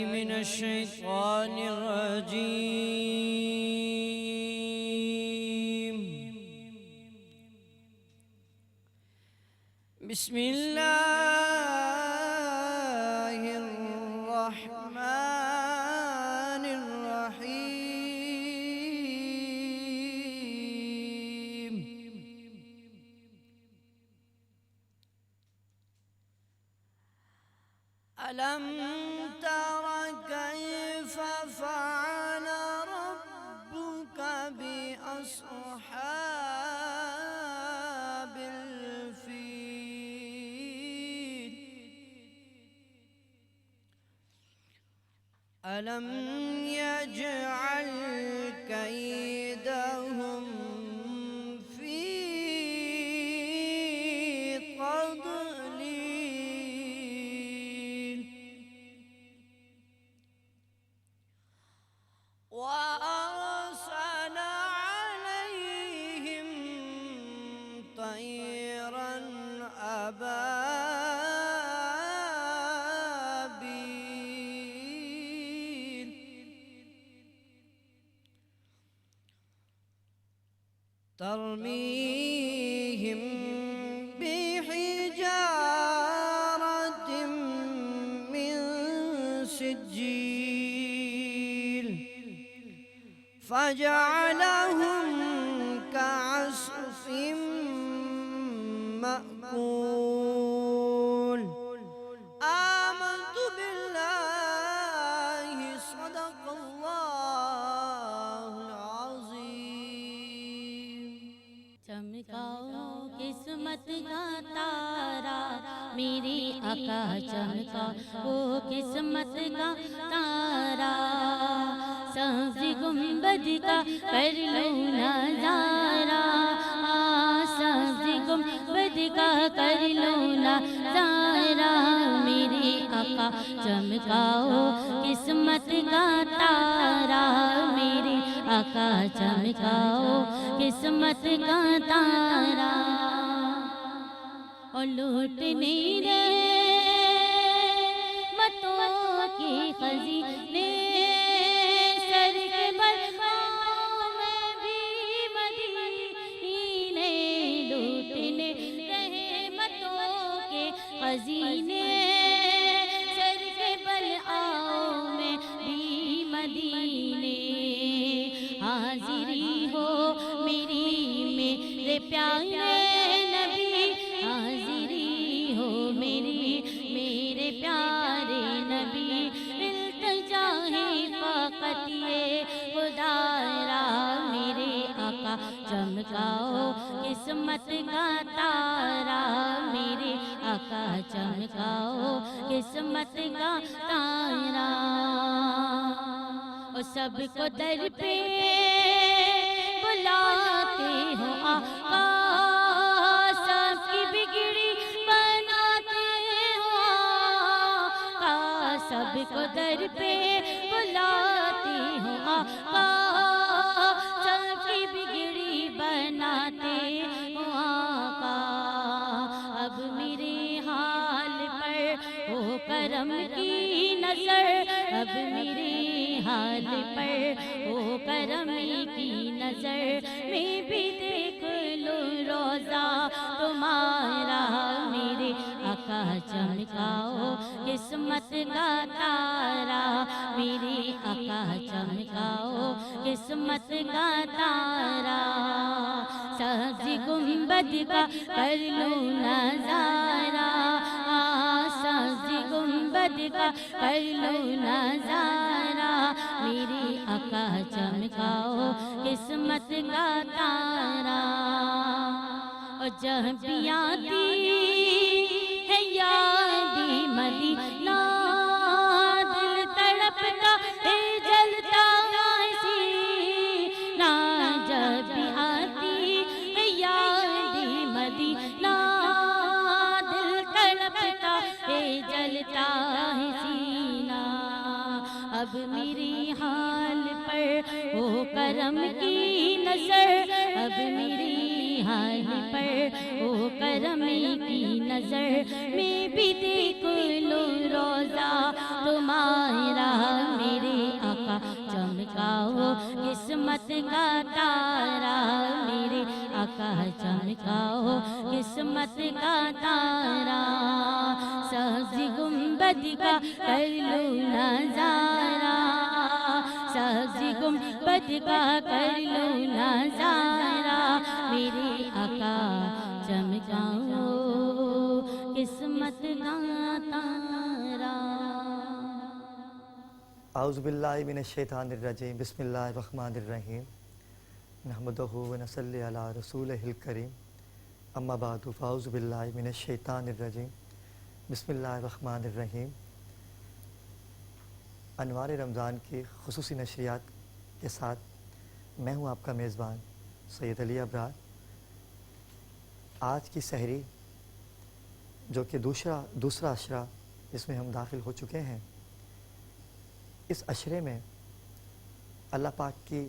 من الشيطان الرجيم. بسم الله الرحمن الرحيم. ألم تر كيف فعل ربك بأصحاب الفيل؟ ألم يجعل كيدهم في تضليل؟ وأرسل عليهم طيرا أبابيل ترميهم بحجارة من سجيل فجعلهم كعصف مأكول. آمنت بالله صدق الله العظيم. چمکاؤ قسمت کا تارا میری آقا، چمکاؤ وہ قسمت کا تارا. سبز گنبد کا کر لو نظارہ، سبز گنبد کا کر لو نظارہ. میرے آقا چمکاؤ قسمت کا تارا، میرے آقا چمکاؤ قسمت کا تارا. اور لوٹنے رحمتوں کے خزینے سر کے بالوں میں بھی مدینے. لوٹنے رحمتوں کے خزینے سر کے بالوں میں بھی مدینے. حاضری ہو میری میرے پیارے نبی، حاضری ہو میری میرے پیارے نبی. التجا ہے فقط یہ خدا را، میرے آقا چمکاؤ قسمت کا تارا، میرے آقا چمکاؤ قسمت کا تارا. اور سب کو در پہ بلاتے ہو آقا، سب کی بگڑی بناتے ہو آقا. سب کو در پہ بلاتے ہو آقا، سب کی بگڑی بناتے ہو آقا. اب میرے حال پر ہو کرم کی نظر، اب میرے حال پر ہو کرم کی نظر. میں بھی دیکھ لوں روزہ تمہارا، میرے آقا چمکاؤ قسمت کا تارا، میرے آقا چمکاؤ قسمت کا تارا. سبز گنبد کا کر لوں نظارہ، سبز گنبد کا کر لوں نظارہ. میرے آقا چمکاؤ قسمت کا تارا. اور جب بھی آتی ہے یاد مدینہ، دل تڑپتا ہے جلتا سینہ. جب بھی آتی ہے یاد مدینہ، دل تڑپتا ہے جلتا ہے سینہ. اب میری حال پر ہو کرم کی نظر، اب میری حال پر ہو کرم کی نظر. میں بھی دیکھ لوں روزہ तुम्हारा मेरे आका चमकाओ किस्मत का तारा मेरे आका चमकाओ किस्मत का तारा सब्ज़ गुंबद का कर लो नजारा सब्ज़ गुंबद का कर लो नजारा मेरे आका चमकाओ किस्मत का तारा। आउज़ु बिल्लाहि मिनश शैतानिर रजीम बिस्मिल्लाहिर रहमानिर रहीम नहमदुहु व नसल्ली अला रसूलिहिल करीम अम्मा बादु फ़ाउज़ु बिल्लाहि मिनश शैतानिर रजीम बिस्मिल्लाहिर रहमानिर रहीम। अनवार रमज़ान की ख़ुसूसी नशरियात के साथ मैं हूँ आपका मेज़बान सैयद अली अबरार। आज की सहरी जो कि दूसरा अशरा इसमें हम दाखिल हो चुके हैं, इस अशरे में अल्लाह पाक की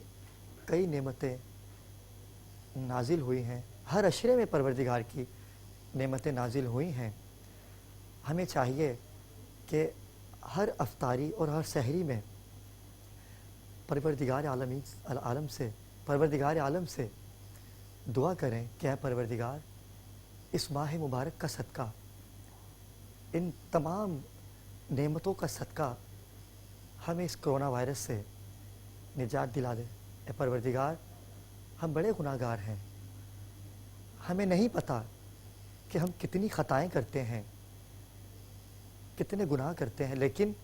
कई नेमतें नाजिल हुई हैं। हर अशरे में परवरदिगार की नेमतें नाजिल हुई हैं। हमें चाहिए कि हर अफ्तारी और हर सहरी में परवरदिगार आलम से दुआ करें कि ऐ परवरदिगार इस माह मुबारक का सदका, इन तमाम नेमतों का सदका हमें इस कोरोना वायरस से निजात दिला दे। ऐ परवरदिगार हम बड़े गुनाहगार हैं, हमें नहीं पता कि हम कितनी ख़ताएँ करते हैं, कितने गुनाह करते हैं, लेकिन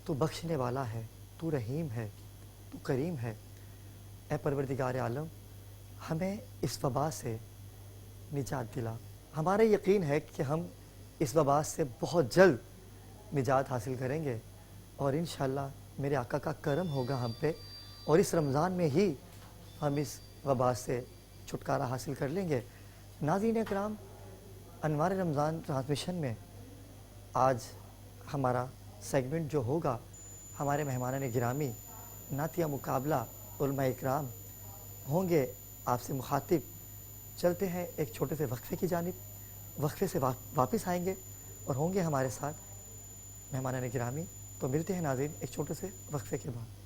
तू बख्शने वाला है, तू रहीम है, तू करीम है। ऐ परवरदिगार आलम हमें इस वबा से निजात दिला। हमारा यकीन है कि हम इस वबा से बहुत जल्द निजात हासिल करेंगे और इंशाअल्लाह मेरे आका का करम होगा हम पे, और इस रमज़ान में ही हम इस वबा से छुटकारा हासिल कर लेंगे। नाज़रीन इकराम, अनवार रमज़ान ट्रांसमिशन में आज हमारा सेगमेंट जो होगा, हमारे मेहमान गिरामी नातिया मुकाबला उलमा इकराम होंगे आपसे मुखातिब। चलते हैं एक छोटे से वक्फे की जानिब, वक्फे से वापस आएंगे और होंगे हमारे साथ मेहमान गिरामी। तो मिलते हैं नाज़रीन एक छोटे से वक्फे के बाद।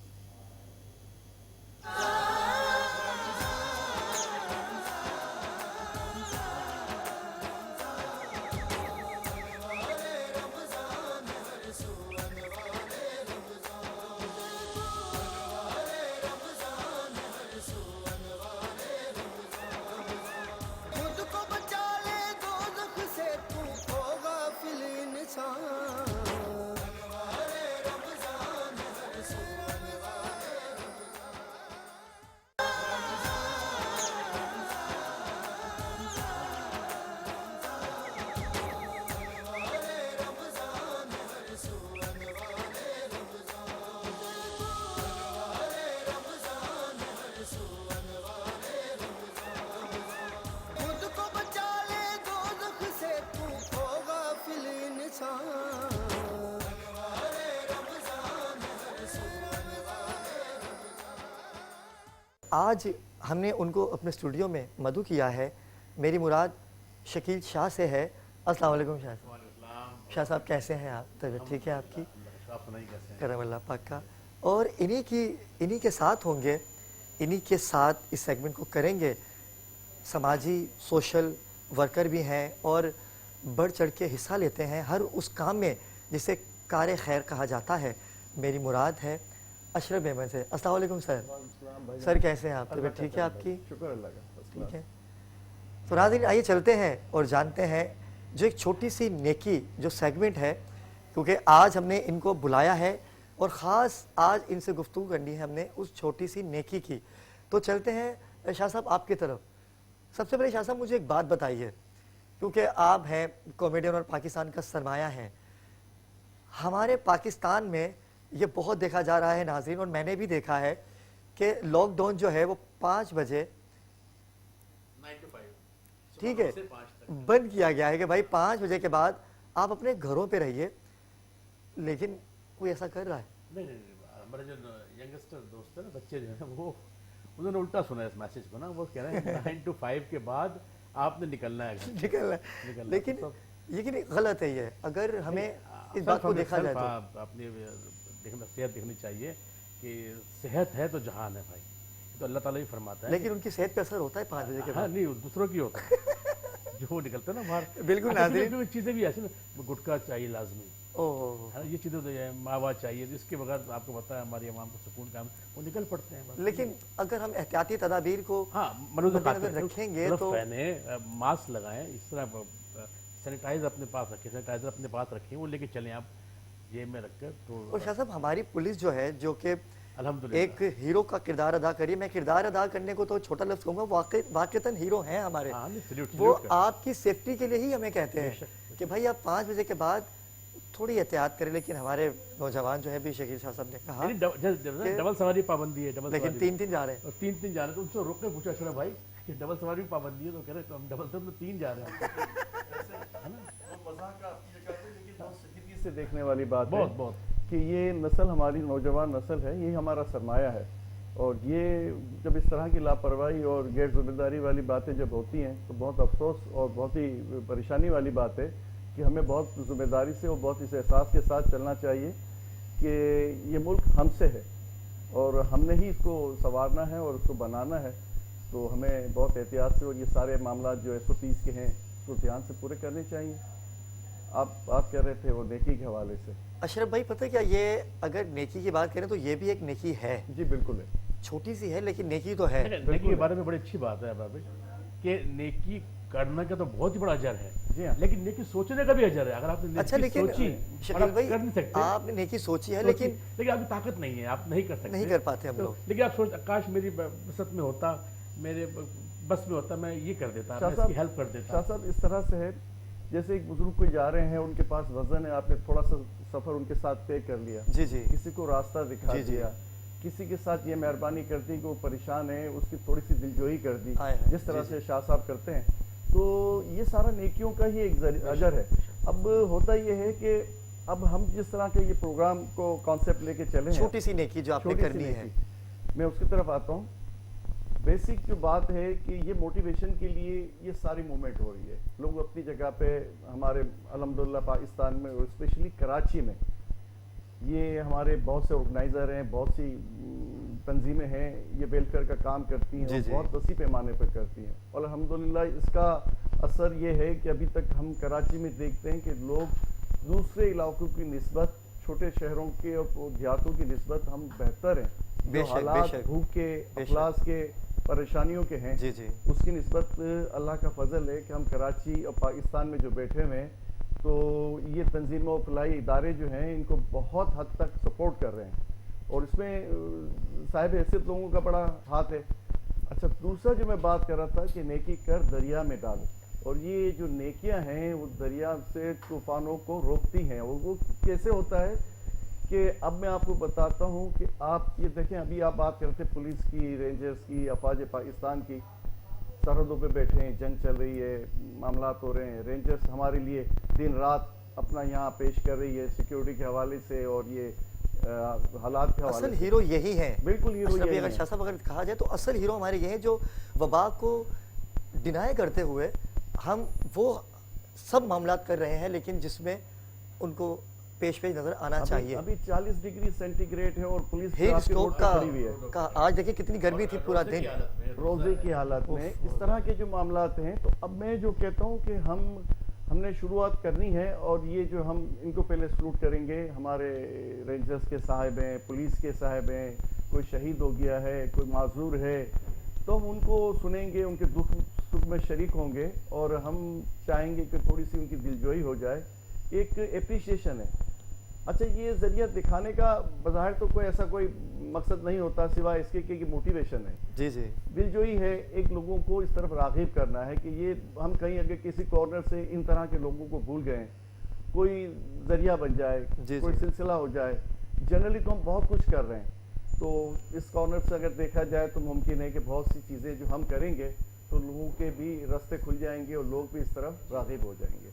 आज हमने उनको अपने स्टूडियो में मदऊ किया है। मेरी मुराद शकील शाह से है। अस्सलाम वालेकुम शाह साहब, कैसे हैं आप? तबीयत ठीक है आपकी? करम अल्लाह पाक का। और इन्हीं के साथ होंगे, इन्हीं के साथ इस सेगमेंट को करेंगे। समाजी सोशल वर्कर भी हैं और बढ़ चढ़ के हिस्सा लेते हैं हर उस काम में जिसे कार खैर कहा जाता है। मेरी मुराद है अशरफ मेमन से। अस्सलाम वालेकुम सर। सर कैसे हैं आप? तबीयत ठीक है आपकी? शुक्र अल्लाह का। ठीक है। तो नाज़रीन आइए चलते हैं और जानते हैं जो एक छोटी सी नेकी जो सेगमेंट है, क्योंकि आज हमने इनको बुलाया है और ख़ास आज इनसे गुफ्तगू करनी है हमने उस छोटी सी नेकी की। तो चलते हैं शाह साहब आपकी तरफ। सबसे पहले शाह साहब मुझे एक बात बताइए, क्योंकि आप हैं कॉमेडियन और पाकिस्तान का सरमाया है। हमारे पाकिस्तान में ये बहुत देखा जा रहा है नाज़रीन, और मैंने भी देखा है कि लॉकडाउन जो है वो 5 बजे 9 to 5 ठीक है बंद किया गया है कि भाई 5 बजे के बाद आप अपने घरों पे रहिए, लेकिन कोई ऐसा कर रहा है? नहीं, हमारे जो यंगस्टर दोस्त है ना, बच्चे जो है वो उन्होंने उल्टा सुना इस मैसेज को ना। वो कह रहे हैं 9 to 5 के बाद आपने निकलना है घर। निकलना है। लेकिन ये कि नहीं गलत है ये। अगर हमें इस बात को देखा जाए तो अपनी देखना, सेहत देखनी चाहिए कि सेहत है तो जहान है भाई, तो अल्लाह ताला ही फरमाता है। लेकिन उनकी सेहत पे असर होता है 5 बजे के हाँ बाद। नहीं, दूसरों की होता है जो वो निकलते हैं ना बाहर। बिल्कुल नाज़रीन। नाज़रीन, चीज़ें भी ऐसी ना, गुटखा चाहिए लाजमी, ओह, है ना, ये चीज़ें तो ये मावा चाहिए, इसके बगैर आपको पता है हमारी आवाम को सुकून का, वो निकल पड़ते हैं बस। लेकिन अगर हम एहतियाती तदाबीर को हाँ, मनुष्य मद्देनजर रखेंगे तो पहने, मास्क लगाएं, इस तरह सैनिटाइजर अपने पास रखें, सैनिटाइजर अपने पास रखें, वो लेके चलें आप जेब में रखकर। और तो शाह साहब हमारी पुलिस जो है, जो कि अल्हम्दुलिल्लाह एक हीरो का किरदार अदा करिए, मैं किरदार अदा करने को तो छोटा लफ्ज़ कहूँगा, वाकईतन हीरो हैं हमारे। हाँ, नहीं, सैल्यूट वो करते हैं। आपकी सेफ्टी के लिए ही हमें कहते हैं बेशक, कि भाई आप 5 बजे के बाद थोड़ी एहतियात करें। लेकिन हमारे नौजवान जो है भी शकील शाह साहब ने कहा, नहीं, डबल सवारी पाबंदी है, डबल लेकिन सवारी। 3 जा रहे हैं। और 3 जा रहे हैं, तो उनसे रोक के पूछा अशरफ भाई कि डबल सवारी भी पाबंदी है, तो कह रहे तो हम डबल सवारी में 3 जा रहे हैं। संजीदगी से देखने वाली बात बहुत है बहुत कि ये नस्ल हमारी नौजवान नस्ल है, ये हमारा सरमाया है। और ये जब इस तरह की लापरवाही और गैर जिम्मेदारी वाली बातें जब होती हैं तो बहुत अफसोस और बहुत ही परेशानी वाली बात है कि हमें बहुत जिम्मेदारी से और बहुत इस एहसास के साथ चलना चाहिए कि ये मुल्क हमसे है और हमने ही इसको संवारना है और उसको बनाना है। तो हमें बहुत एहतियात से और ये सारे मामला जो 130 के हैं उसको ध्यान से पूरे करने चाहिए। आप बात कर रहे थे वो नेकी के हवाले से। अशरफ भाई, पता है क्या, ये अगर नेकी की बात करें तो ये भी एक नेकी है, जी बिल्कुल है, छोटी सी है लेकिन नेकी तो है। नेकी के बारे में बड़ी अच्छी बात है भाभी कि नेकी करने का तो बहुत ही बड़ा अजर है, जी हाँ। लेकिन नेकी सोचने का भी अजर है। अगर आपने नेकी अच्छा, लेकिन सोची और शकील आप भाई, कर नहीं सकते, आपने नेकी सोची है सोची, लेकिन आपकी ताकत नहीं है, आप नहीं कर सकते, नहीं कर पाते हम तो, लोग। लेकिन आप सोच, काश मेरी बसत में होता, मेरे बस में होता, मैं ये कर देता, शाह मैं साहब- इसकी हेल्प कर देता। शाह साहब इस तरह से है जैसे एक बुजुर्ग कोई जा रहे हैं, उनके पास वजन है, आपने थोड़ा सा सफर उनके साथ तय कर लिया, जी जी किसी को रास्ता दिखा जी, जी। दिया, किसी के साथ ये मेहरबानी कर दी कि वो परेशान है, उसकी थोड़ी सी दिलजोई कर दी, आए हैं, जिस तरह जी, से शाह साहब करते हैं। तो ये सारा नेकियों का ही एक अजर है। अब होता ये है कि अब हम जिस तरह के ये प्रोग्राम को कॉन्सेप्ट लेके चले हैं, छोटी सी नेकी जो आपने छोटी सी करनी है। नेकी, मैं उसकी तरफ आता हूँ। बेसिक जो बात है कि ये मोटिवेशन के लिए ये सारी मूवमेंट हो रही है। लोग अपनी जगह पे हमारे अल्हम्दुलिल्लाह पाकिस्तान में और स्पेशली कराची में ये हमारे बहुत से ऑर्गेनाइज़र हैं, बहुत सी तंजीमें हैं, ये वेलफेयर का काम करती हैं जी, और जी। बहुत वसी पैमाने पर करती हैं। और अल्हम्दुलिल्लाह इसका असर ये है कि अभी तक हम कराची में देखते हैं कि लोग दूसरे इलाकों की निस्बत, छोटे शहरों के और देहातों की निस्बत हम बेहतर हैं। जो बेशक, हालात बेशक। भूख के, अफलास के, परेशानियों के हैं, जी जी उसकी निस्बत अल्लाह का फजल है कि हम कराची और पाकिस्तान में जो बैठे हुए हैं, तो ये तंजीमों और फलाई इदारे जो हैं इनको बहुत हद तक सपोर्ट कर रहे हैं और इसमें साहिब हैसियत लोगों का बड़ा हाथ है। अच्छा, दूसरा जो मैं बात कर रहा था कि नेकी कर दरिया में डाल, और ये जो नेकियां हैं वो दरिया से तूफानों को रोकती हैं। और वो कैसे होता है कि अब मैं आपको बताता हूँ कि आप ये देखें, अभी आप बात करते पुलिस की, रेंजर्स की, अफवाज पाकिस्तान की, सरहदों पे बैठे हैं, जंग चल रही है, मामलात हो रहे हैं, रेंजर्स हमारे लिए दिन रात अपना यहाँ पेश कर रही है सिक्योरिटी के हवाले से और ये हालात के हवाले असल से। हीरो यही है। बिल्कुल हीरो अशरफ भाई, यही अगर हैं। शाह साहब अगर कहा जाए तो असल हीरो हमारे ये हैं जो वबा को डिनाई करते हुए हम वो सब मामलात कर रहे हैं लेकिन जिसमें उनको पेश नजर आना चाहिए। अभी 40 डिग्री सेंटीग्रेड है और पुलिस हीट आपके स्ट्रोक रोड पे का, खड़ी हुई है आज देखिए कितनी गर्मी थी पूरा दिन। रोजे की हालत में। इस तरह के जो मामलात हैं, तो अब मैं जो कहता हूँ कि हमने शुरुआत करनी है और ये जो हम इनको पहले सलूट करेंगे, हमारे रेंजर्स के साहब हैं, पुलिस के साहब हैं, कोई शहीद हो गया है, कोई माजूर है, तो हम उनको सुनेंगे, उनके दुख सुख में शरीक होंगे और हम चाहेंगे कि थोड़ी सी उनकी दिलजोई हो जाए, एक एप्रिसिएशन है। अच्छा, ये जरिया दिखाने का बज़ाहिर तो कोई ऐसा कोई मकसद नहीं होता सिवाय इसके कि मोटिवेशन है, जी जी दिलजोई है, एक लोगों को इस तरफ राग़िब करना है कि ये हम कहीं अगर किसी कॉर्नर से इन तरह के लोगों को भूल गए, कोई जरिया बन जाए, जी, कोई जी। सिलसिला हो जाए। जनरली तो हम बहुत कुछ कर रहे हैं, तो इस कॉर्नर से अगर देखा जाए तो मुमकिन है कि बहुत सी चीज़ें जो हम करेंगे तो लोगों के भी रास्ते खुल जाएंगे और लोग भी इस तरफ राग़िब हो जाएंगे।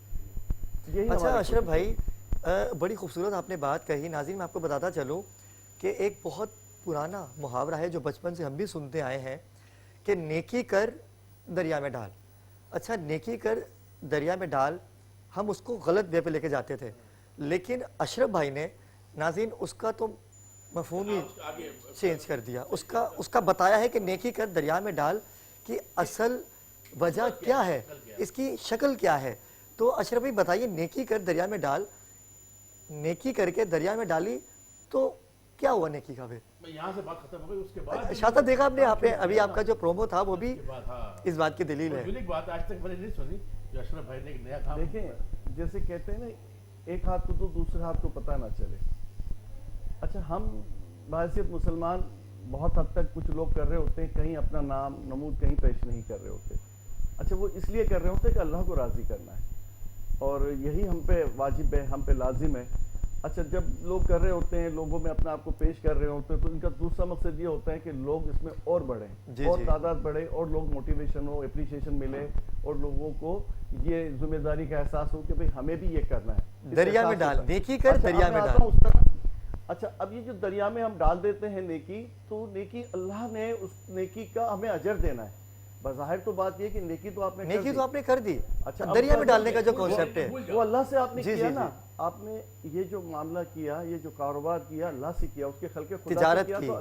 यही अच्छा हमारी अशरफ कोशिश भाई, है। बड़ी खूबसूरत आपने बात कही। नाज़रीन, मैं आपको बताता चलूँ कि एक बहुत पुराना मुहावरा है जो बचपन से हम भी सुनते आए हैं कि नेकी कर दरिया में डाल। अच्छा, नेकी कर दरिया में डाल, हम उसको गलत वे पे लेके जाते थे। لیکن اشرف بھائی نے ناظرین اس کا تو مفہوم ہی چینج کر دیا. اس کا بتایا ہے کہ نیکی کر دریا میں ڈال کی اصل وجہ کیا ہے, اس کی شکل کیا ہے. تو اشرف بھائی بتائیے, نیکی کر دریا میں ڈال, نیکی کر کے دریا میں ڈالی تو کیا ہوا نیکی کا؟ پھر یہاں سے بات ختم ہو گئی, اس کے بعد شاہ صاحب دیکھا آپ نے یہاں پہ ابھی آپ کا جو پرومو تھا وہ بھی اس بات کی دلیل ہے. یونیک بات آج تک میں نے نہیں سنی جو اشرف بھائی نے ایک نیا کام. دیکھیں جیسے کہتے ہیں نا, ایک ہاتھ کو تو دوسرے ہاتھ کو پتہ نہ چلے. اچھا ہم بحیثیت مسلمان بہت حد تک کچھ لوگ کر رہے ہوتے ہیں, کہیں اپنا نام نمود کہیں پیش نہیں کر رہے ہوتے. اچھا وہ اس لیے کر رہے ہوتے ہیں کہ اللہ کو راضی کرنا ہے, اور یہی ہم پہ واجب ہے, ہم پہ لازم ہے. اچھا جب لوگ کر رہے ہوتے ہیں, لوگوں میں اپنا آپ کو پیش کر رہے ہوتے ہیں, تو ان کا دوسرا مقصد یہ ہوتا ہے کہ لوگ اس میں اور بڑھیں, اور تعداد بڑھے, اور لوگ موٹیویشن ہو, اپریشیشن ملے, اور لوگوں کو یہ ذمہ داری کا احساس ہو کہ بھئی ہمیں بھی یہ کرنا ہے. دریا میں ڈال, نیکی کر دریا میں ڈال. اچھا اب یہ جو دریا میں ہم ڈال دیتے ہیں نیکی, تو نیکی اللہ نے اس نیکی کا ہمیں اجر دینا ہے. بظاہر تو بات یہ کہ نیکی تو آپ نے کر دی. اچھا دریا میں ڈالنے کا جو کانسیپٹ ہے وہ اللہ سے آپ نے کیا نا, آپ نے یہ جو معاملہ کیا, یہ جو کاروبار کیا, اللہ سے کیا, اس کے خلق خدا سے کیا, تو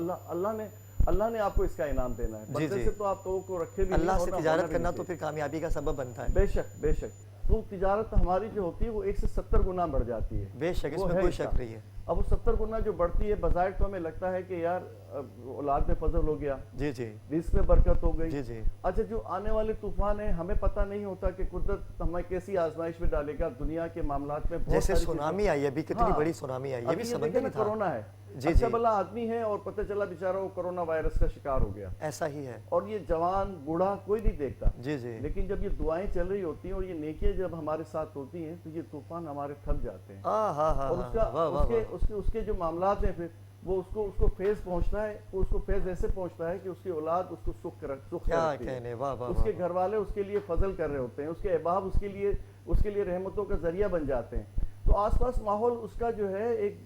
اللہ نے آپ کو اس کا انعام دینا ہے. بندے سے تو آپ کو رکھے بھی اللہ سے تجارت کرنا تو پھر کامیابی کا سبب بنتا ہے. بے شک بے شک. تو تجارت ہماری جو ہوتی ہے وہ 1 سے 70 گنا بڑھ جاتی ہے. بے شک, اس میں کوئی شک نہیں ہے. اب وہ 70 گنا جو بڑھتی ہے, بظاہر تو ہمیں لگتا ہے کہ یار اولاد میں فضل ہو گیا, جی جی, رزق میں برکت ہو گئی. جی جی. اچھا جو آنے والے طوفان ہیں, ہمیں پتہ نہیں ہوتا کہ قدرت ہمیں کیسی آزمائش میں ڈالے گا. دنیا کے معاملات میں جیسے سونامی آئی, ابھی کتنی بڑی سونامی آئی, یہ بھی سمجھ نہیں تھا. کرونا ہے, اچھا بھلا آدمی ہے اور پتہ چلا بیچارہ وہ کرونا وائرس کا شکار ہو گیا. ایسا ہی ہے. اور یہ جوان بوڑھا کوئی نہیں دیکھتا. جی جی. لیکن جب یہ دعائیں چل رہی ہوتی ہیں اور یہ نیکیاں جب ہمارے ساتھ ہوتی ہیں, تو یہ طوفان ہمارے تھم جاتے ہیں. اور اس کے جو معاملات ہیں, پھر وہ اس کو فیض پہنچتا ہے, اس کو فیض ایسے پہنچتا ہے کہ اس کی اولاد اس کو سکھ کرتی ہے, اس کے گھر والے اس کے لیے فضل کر رہے ہوتے ہیں, اس کے احباب اس کے لیے رحمتوں کا ذریعہ بن جاتے ہیں. تو آس پاس ماحول اس کا جو ہے ایک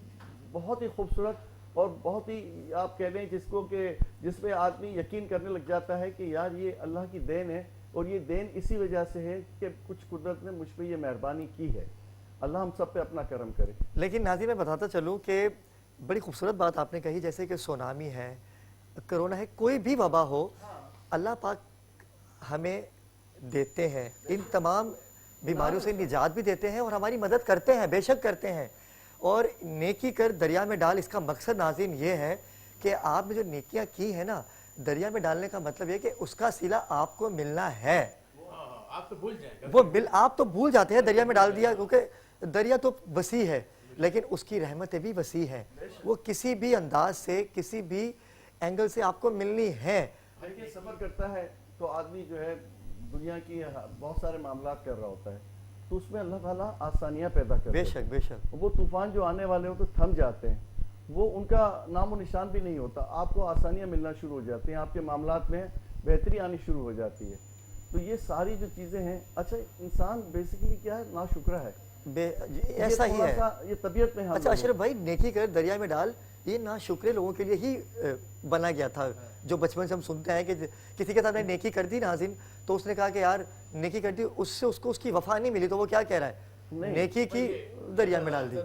بہت ہی خوبصورت اور بہت ہی آپ کہہ لیں جس پہ آدمی یقین کرنے لگ جاتا ہے کہ یار یہ اللہ کی دین ہے, اور یہ دین اسی وجہ سے ہے کہ کچھ قدرت نے مجھ پہ یہ مہربانی کی ہے. اللہ ہم سب پہ اپنا کرم کرے. لیکن ناظرین میں بتاتا چلوں کہ بڑی خوبصورت بات آپ نے کہی, جیسے کہ سونامی ہے, کرونا ہے, کوئی بھی وبا ہو, اللہ پاک ہمیں دیتے ہیں, ان تمام بیماریوں سے نجات بھی دیتے ہیں اور ہماری مدد کرتے ہیں, بے شک کرتے ہیں. اور نیکی کر دریا میں ڈال, اس کا مقصد ناظرین یہ ہے کہ آپ نے جو نیکیاں کی ہیں نا, دریا میں ڈالنے کا مطلب یہ کہ اس کا صلہ آپ کو ملنا ہے. آپ تو بھول جاتے ہیں دریا میں ڈال دیا, کیونکہ دریا تو وسیع ہے, لیکن اس کی رحمتیں بھی وسیع ہیں, وہ کسی بھی انداز سے کسی بھی اینگل سے آپ کو ملنی ہے. صبر کرتا ہے تو آدمی جو ہے دنیا کی بہت سارے معاملات کر رہا ہوتا ہے, تو اس میں اللہ تعالیٰ آسانیاں پیدا کرتا ہے. بے شک بے شک. وہ طوفان جو آنے والے ہوتے تھم جاتے ہیں, وہ ان کا نام و نشان بھی نہیں ہوتا, آپ کو آسانیاں ملنا شروع ہو جاتی ہیں, آپ کے معاملات میں بہتری آنی شروع ہو جاتی ہے. تو یہ ساری جو چیزیں ہیں, اچھا انسان بیسیکلی کیا ہے, ناشکرہ ہے. ایسا ہی ہے یہ طبیعت میں. اچھا اشرف بھائی, نیکی کر دریا میں ڈال, یہ ناشکرے لوگوں کے لیے ہی بنا گیا تھا. جو بچپن سے ہم سنتے ہیں کہ کسی کے ساتھ نے نیکی کر دی ناظرین, تو اس نے کہا کہ یار نیکی کر دی, اس سے اس کو اس کی وفا نہیں ملی, تو وہ کیا کہہ رہا ہے, نیکی کی دریا میں ڈال دی.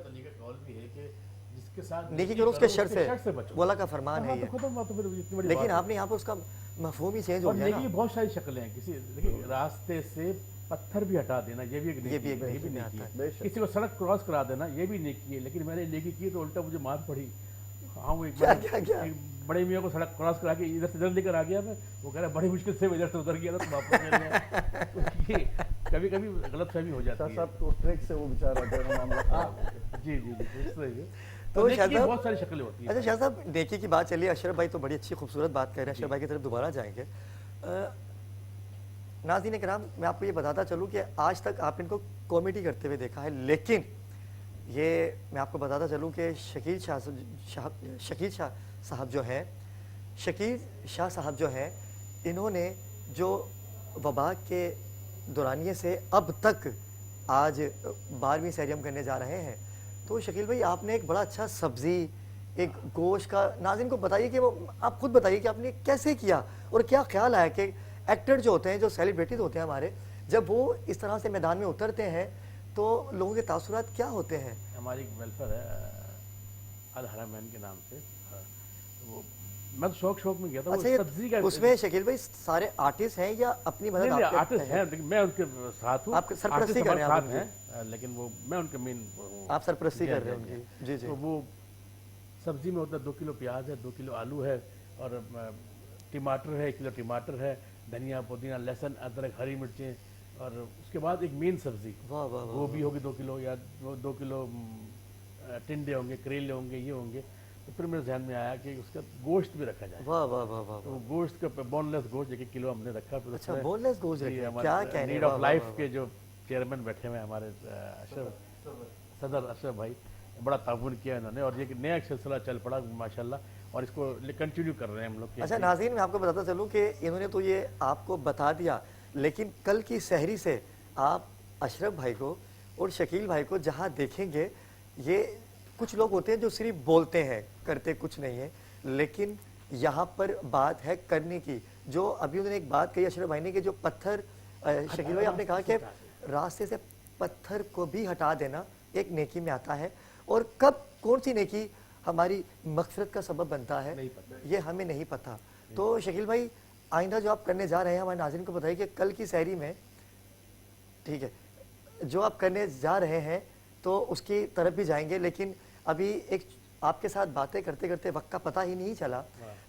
نیکی کرو اس کے شر سے, وہ اللہ کا فرمان ہے یہ. لیکن آپ نے یہاں پر اس کا مفہوم ہی چینج ہو گیا. نیکی بہت ساری شکلیں ہیں, کسی راستے سے پتھر بھی ہٹا دینا, یہ بھی ایک نیکی ہے. کسی کو سڑک کراس کرا دینا, یہ بھی نیکی ہے. لیکن میں نے نیکی کی تو الٹا مجھے مار پڑی. ہاں وہ ایک بڑے میاں کو سڑک کراس کرا کے ادھر سے ادھر لے کر آ گیا میں, وہ کہہ رہا بڑی مشکل سے ادھر سے اتر گیا تھا, تو واپس لے لیا. کبھی کبھی غلط فہمی ہو جاتی ہے. تو ٹریک سے وہ بیچارہ. جی جی جی, اس طرح یہ تو بہت ساری شکلیں ہوتی ہیں. اچھا شاہ صاحب, نیکی کی بات چلیے, اشرف بھائی تو بڑی اچھی خوبصورت بات کہہ رہے ہیں, اشرف بھائی کی طرف دوبارہ جائیں گے. ناظرین کرام, میں آپ کو یہ بتاتا چلوں کہ آج تک آپ ان کو کامیڈی کرتے ہوئے دیکھا ہے, لیکن یہ میں آپ کو بتاتا چلوں کہ شکیل شاہ صاحب جو ہیں, انہوں نے جو وبا کے دورانیے سے اب تک آج 12ویں سحری ہم کرنے جا رہے ہیں, تو شکیل بھائی آپ نے ایک بڑا اچھا سبزی, ایک گوشت کا, ناظرین کو بتائیے کہ وہ آپ خود بتائیے کہ آپ نے کیسے کیا اور کیا خیال آیا کہ ایکٹر جو ہوتے ہیں, جو سیلیبریٹیز ہوتے ہیں ہمارے, جب وہ اس طرح سے میدان میں اترتے ہیں تو لوگوں کے تاثرات کیا ہوتے ہیں, हमारी एक वेलफेयर है अल हरमैन के नाम से, वो मैं तो शौक में गया था। अच्छा, वो ये सब्जी का उसमें शकील भाई सारे आर्टिस्ट हैं या अपनी मदद नहीं, आप आर्टिस्ट करते हैं, लेकिन मैं उनके साथ हूँ। आप सरपरस्ती कर रहे हैं, साथ आप हैं, लेकिन वो मैं उनके मेन आप सरपरस्ती कर रहे हैं उनकी। जी जी। तो वो सब्जी में होता है 2 किलो प्याज है, 2 किलो आलू है, और टमाटर है, 1 किलो टमाटर है, धनिया पुदीना लहसुन अदरक हरी मिर्चें, और उसके बाद एक मेन सब्जी वाह वाह वाह। वो भी होगी 2 किलो, या 2 किलो टिंडे होंगे, करेले होंगे, ये होंगे। तो फिर मेरे ध्यान में आया कि उसका गोश्त भी रखा जाए। वाह वाह वाह वाह। तो गोश्त का बोनलेस गोश्त 1 किलो हमने रखा। फिर अच्छा, उसमें बोनलेस गोश्त ये रखे, हमारे क्या कह रहे नीड हैं, ऑफ वाह, लाइफ वाह, के जो चेयरमैन बैठे हुए हैं हमारे सदर अशरफ भाई, बड़ा ताउन किया इन्होंने, और ये एक नया सिलसिला चल पड़ा माशाल्लाह, और इसको कंटिन्यू कर रहे हैं हम लोग। अच्छा नाज़रीन, मैं आपको बताता चलूं कि इन्होंने तो ये आपको बता दिया, लेकिन कल की सहरी से आप अशरफ भाई को और शकील भाई को जहां देखेंगे, ये कुछ लोग होते हैं जो सिर्फ बोलते हैं, करते कुछ नहीं है, लेकिन यहाँ पर बात है करने की। जो अभी उन्होंने एक बात कही अशरफ भाई ने कि जो पत्थर, शकील भाई आपने कहा कि रास्ते से पत्थर को भी हटा देना एक नेकी में आता है, और कब कौन सी नेकी हमारी मगफिरत का सबब बनता है ये हमें नहीं पता। तो शकील भाई, आइंदा जो आप करने जा रहे हैं, हमारे नाज़रीन को बताइए कि कल की सहरी में, ठीक है, जो आप करने जा रहे हैं तो उसकी तरफ भी जाएंगे, लेकिन अभी एक आपके साथ बातें करते करते वक्त का पता ही नहीं चला।